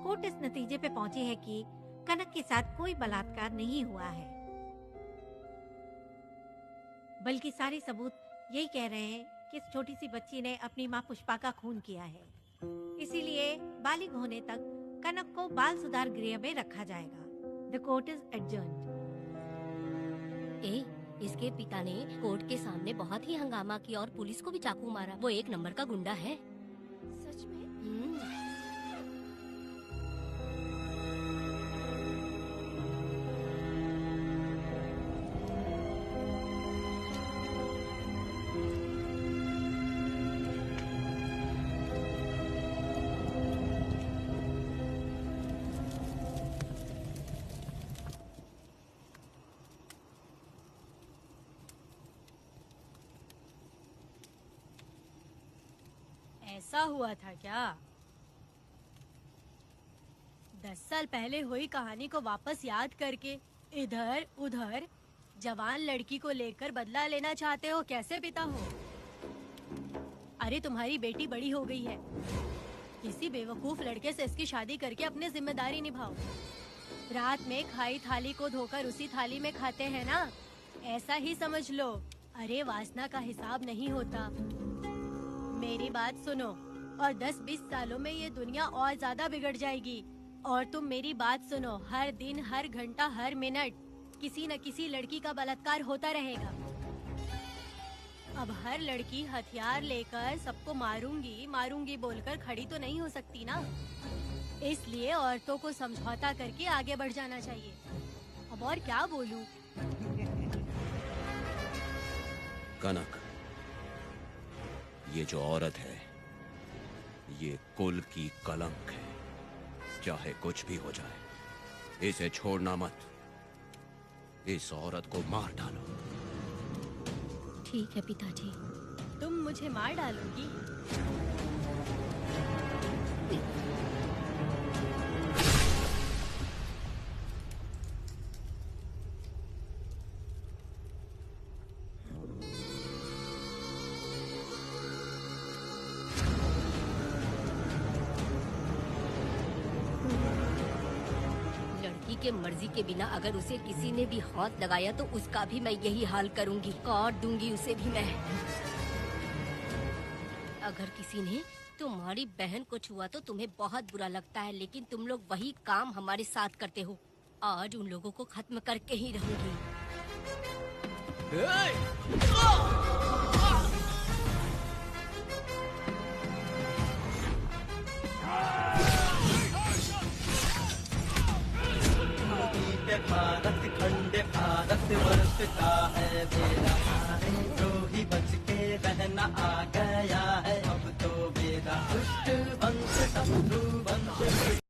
कोर्ट इस नतीजे पे पहुंची है कि कनक के साथ कोई बलात्कार नहीं हुआ है, बल्कि सारे सबूत यही कह रहे हैं कि इस छोटी सी बच्ची ने अपनी माँ पुष्पा का खून किया है। इसीलिए बालिग होने तक कनक को बाल सुधार गृह में रखा जाएगा। The court is adjourned. इसके पिता ने कोर्ट के सामने बहुत ही हंगामा किया और पुलिस को भी चाकू मारा। वो एक नंबर का गुंडा है। सच में? ऐसा हुआ था क्या? 10 साल पहले हुई कहानी को वापस याद करके इधर उधर जवान लड़की को लेकर बदला लेना चाहते हो? कैसे पिता हो? अरे तुम्हारी बेटी बड़ी हो गई है, किसी बेवकूफ लड़के से इसकी शादी करके अपनी जिम्मेदारी निभाओ। रात में खाई थाली को धोकर उसी थाली में खाते हैं ना, ऐसा ही समझ लो। अरे वासना का हिसाब नहीं होता। मेरी बात सुनो, और 10-20 सालों में ये दुनिया और ज्यादा बिगड़ जाएगी। और तुम मेरी बात सुनो, हर दिन, हर घंटा, हर मिनट किसी न किसी लड़की का बलात्कार होता रहेगा। अब हर लड़की हथियार लेकर सबको मारूंगी मारूंगी बोलकर खड़ी तो नहीं हो सकती ना। इसलिए औरतों को समझौता करके आगे बढ़ जाना चाहिए। अब और क्या बोलूं? कनक, ये जो औरत है ये कुल की कलंक है। चाहे कुछ भी हो जाए, इसे छोड़ना मत। इस औरत को मार डालो। ठीक है पिताजी। तुम मुझे मार डालोगी? के मर्जी के बिना अगर उसे किसी ने भी हाथ लगाया तो उसका भी मैं यही हाल करूंगी। काट दूंगी उसे भी मैं। अगर किसी ने तुम्हारी बहन को छुआ तो तुम्हें बहुत बुरा लगता है, लेकिन तुम लोग वही काम हमारे साथ करते हो। आज उन लोगों को खत्म करके ही रहूंगी। भारत खंड भारत वर्ष का है बेड़ा, द्रोही बच के रहना आ गया है अब तो बेड़ा। दुष्ट वंश शत्रु वंश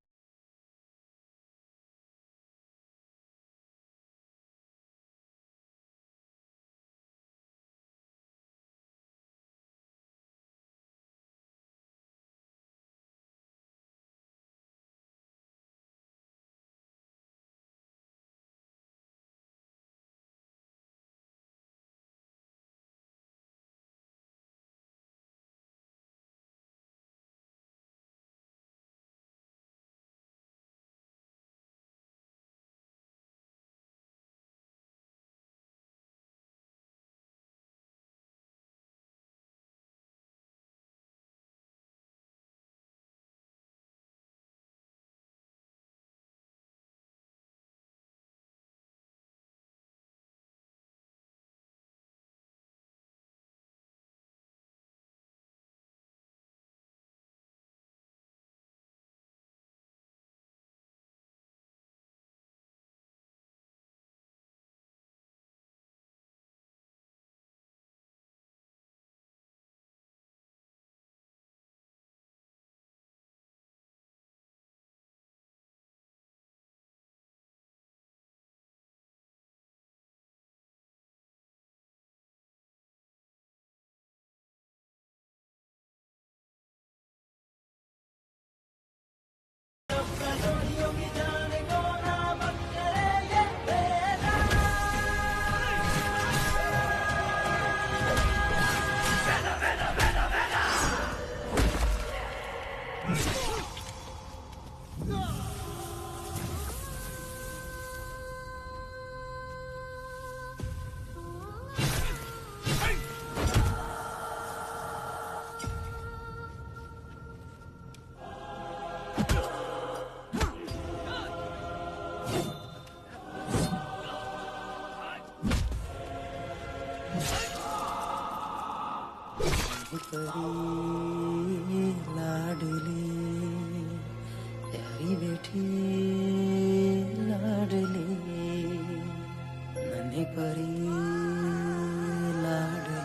परी लाडली प्यारी बेटी लाडली नन्ही परी लाडली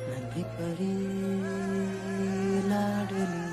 नन्ही परी लाडली।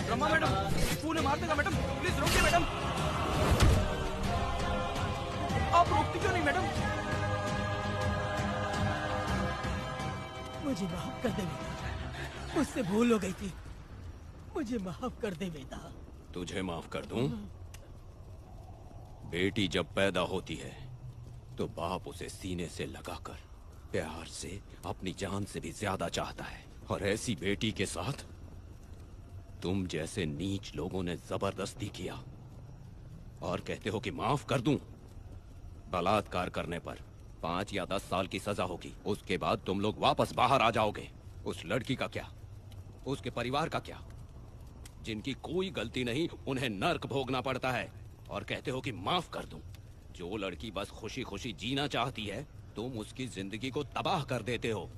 ब्रह्मा मैडम, फोन मार देगा मैडम, प्लीज रोकिए मैडम। आप रोकती क्यों नहीं मैडम? मुझे माफ कर दे बेटा, मुझसे भूल हो गई थी, मुझे माफ कर दे बेटा। तुझे माफ कर दूं? बेटी जब पैदा होती है तो बाप उसे सीने से लगाकर प्यार से अपनी जान से भी ज्यादा चाहता है, और ऐसी बेटी के साथ तुम जैसे नीच लोगों ने जबरदस्ती किया और कहते हो कि माफ कर दूं। बलात्कार करने पर 5 या 10 साल की सजा होगी, उसके बाद तुम लोग वापस बाहर आ जाओगे। उस लड़की का क्या, उसके परिवार का क्या? जिनकी कोई गलती नहीं उन्हें नर्क भोगना पड़ता है, और कहते हो कि माफ कर दूं। जो लड़की बस खुशी खुशी जीना चाहती है तुम उसकी जिंदगी को तबाह कर देते हो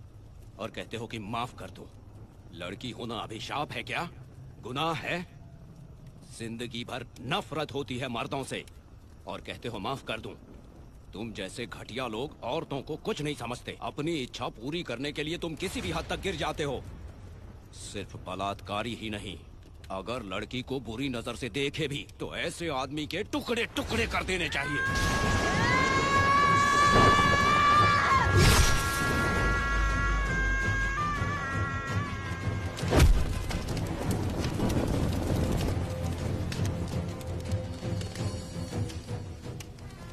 और कहते हो कि माफ कर दूं। लड़की होना अभिशाप है क्या, गुनाह है? जिंदगी भर नफरत होती है मर्दों से और कहते हो माफ कर दूं। तुम जैसे घटिया लोग औरतों को कुछ नहीं समझते। अपनी इच्छा पूरी करने के लिए तुम किसी भी हद तक गिर जाते हो। सिर्फ बलात्कारी ही नहीं, अगर लड़की को बुरी नजर से देखे भी तो ऐसे आदमी के टुकड़े टुकड़े कर देने चाहिए।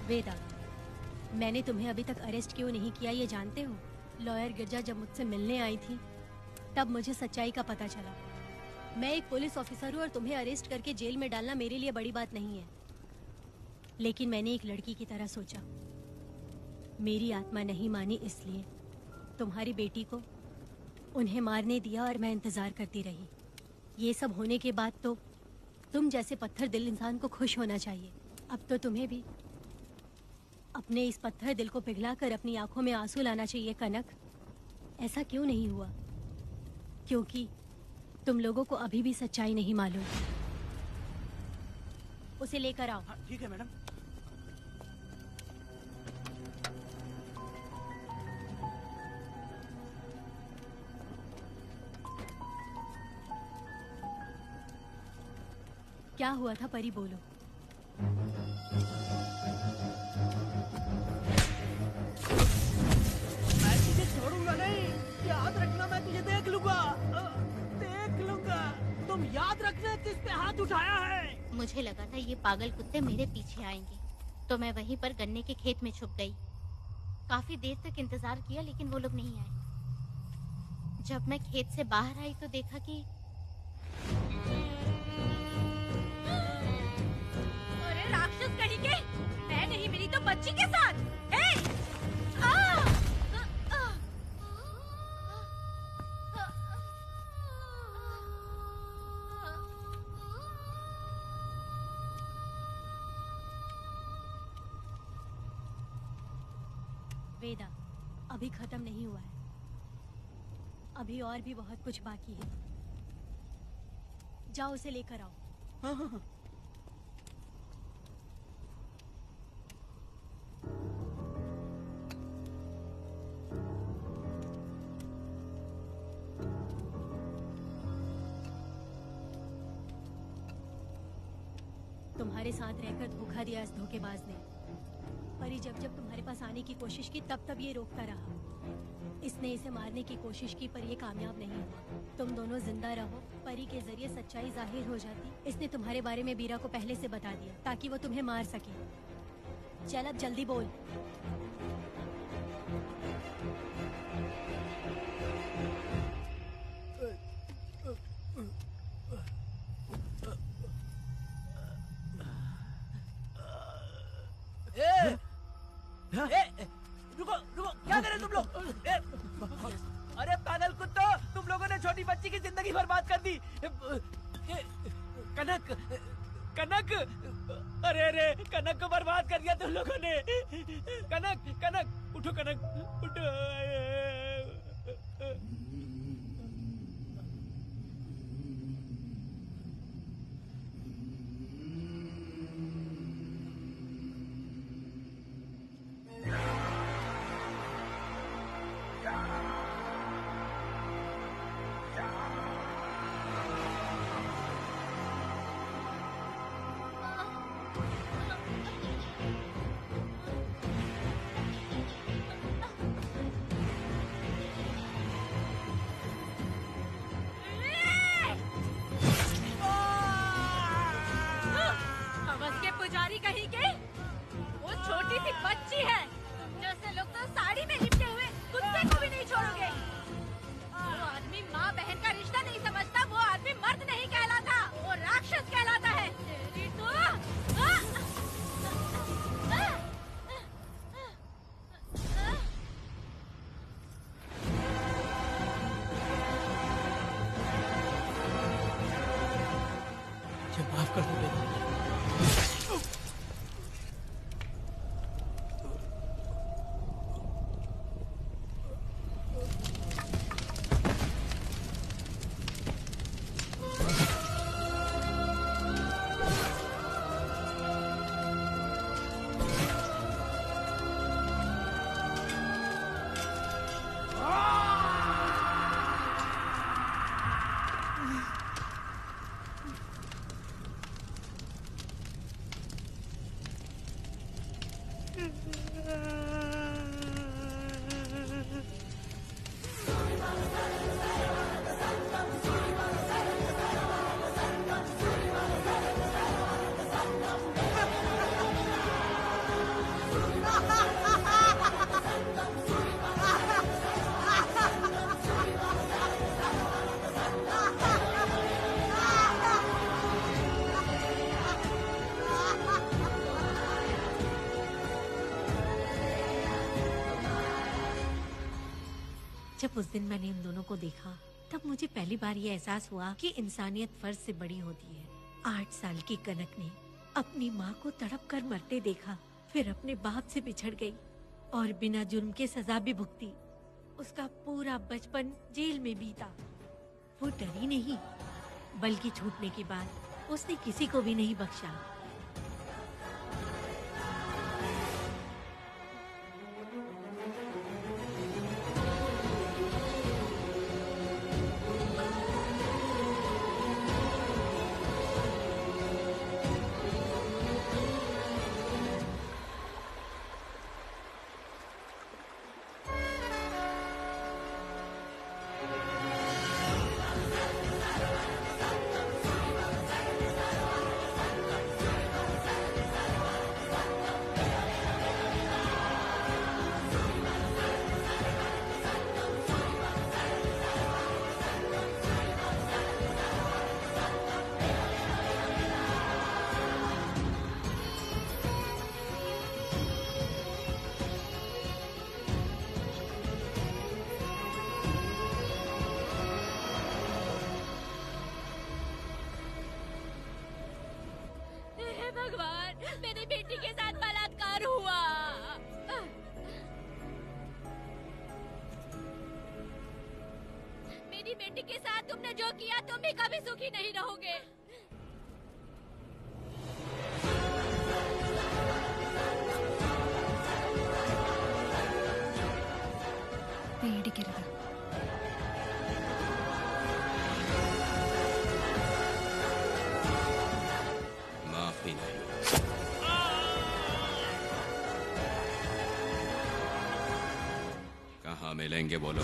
वेदा, मैंने तुम्हें अभी तक अरेस्ट क्यों नहीं किया ये जानते हो? लॉयर गिरजा जब मुझसे मिलने आई थी तब मुझे सच्चाई का पता चला। मैं एक पुलिस ऑफिसर हूँ और तुम्हें अरेस्ट करके जेल में डालना मेरे लिए बड़ी बात नहीं है, लेकिन मैंने एक लड़की की तरह सोचा। मेरी आत्मा नहीं मानी, इसलिए तुम्हारी बेटी को उन्हें मारने दिया और मैं इंतजार करती रही। ये सब होने के बाद तो तुम जैसे पत्थर दिल इंसान को खुश होना चाहिए। अब तो तुम्हें भी अपने इस पत्थर दिल को पिघलाकर अपनी आंखों में आंसू लाना चाहिए। कनक, ऐसा क्यों नहीं हुआ? क्योंकि तुम लोगों को अभी भी सच्चाई नहीं मालूम। उसे लेकर आओ। ठीक है मैडम। क्या हुआ था परी, बोलो। मैं तुझे छोड़ूंगा नहीं, याद रखना, मैं तुझे देख लूंगा, देख लूंगा। तुम याद रखना किस पे हाथ उठाया है। मुझे लगा था ये पागल कुत्ते मेरे पीछे आएंगे, तो मैं वहीं पर गन्ने के खेत में छुप गई। काफी देर तक इंतजार किया लेकिन वो लोग नहीं आए। जब मैं खेत से बाहर आई तो देखा कि अरे राक्षस कहीं के, मैं नहीं मिली तो बच्ची के साथ। वेदा, अभी खत्म नहीं हुआ है, अभी और भी बहुत कुछ बाकी है। जाओ उसे लेकर आओ। हाँ हाँ हाँ। तुम्हारे साथ रहकर धोखा दिया इस धोखेबाज ने, पर परी जब जब तुम्हारे पास आने की कोशिश की तब तब ये रोकता रहा। इसने इसे मारने की कोशिश की पर ये कामयाब नहीं हुआ। तुम दोनों जिंदा रहो, परी के जरिए सच्चाई जाहिर हो जाती। इसने तुम्हारे बारे में बीरा को पहले से बता दिया ताकि वो तुम्हें मार सके। चल अब जल्दी बोल। रुको रुको, क्या करे तुम लोग? अरे पागल कुत्तो, तुम लोगों ने छोटी बच्ची की जिंदगी बर्बाद कर दी। कनक कनक, अरे अरे कनक को बर्बाद कर दिया तुम लोगों ने। कनक कनक उठो, कनक उठो। पुजारी कहीं के, वो छोटी सी बच्ची है। तुम जैसे लोग तो साड़ी में लिपटे हुए कुत्ते को भी नहीं छोड़ोगे। वो आदमी माँ बहन का रिश्ता नहीं समझता, वो आदमी मर्द नहीं कहलाता, वो राक्षस कहलाता है। तेरी तो माफ कर दो बेटा। जब उस दिन मैंने उन दोनों को देखा तब मुझे पहली बार ये एहसास हुआ कि इंसानियत फर्ज से बड़ी होती है। 8 साल की कनक ने अपनी माँ को तड़प कर मरते देखा, फिर अपने बाप से बिछड़ गई और बिना जुर्म के सजा भी भुगती। उसका पूरा बचपन जेल में बीता। वो डरी नहीं, बल्कि छूटने के बाद उसने किसी को भी नहीं बख्शा। भगवान, मेरी बेटी के साथ बलात्कार हुआ। मेरी बेटी के साथ तुमने जो किया तुम भी कभी सुखी नहीं रहोगे। पेड़ गिर गया। माफी नहीं। कहाँ मिलेंगे बोलो।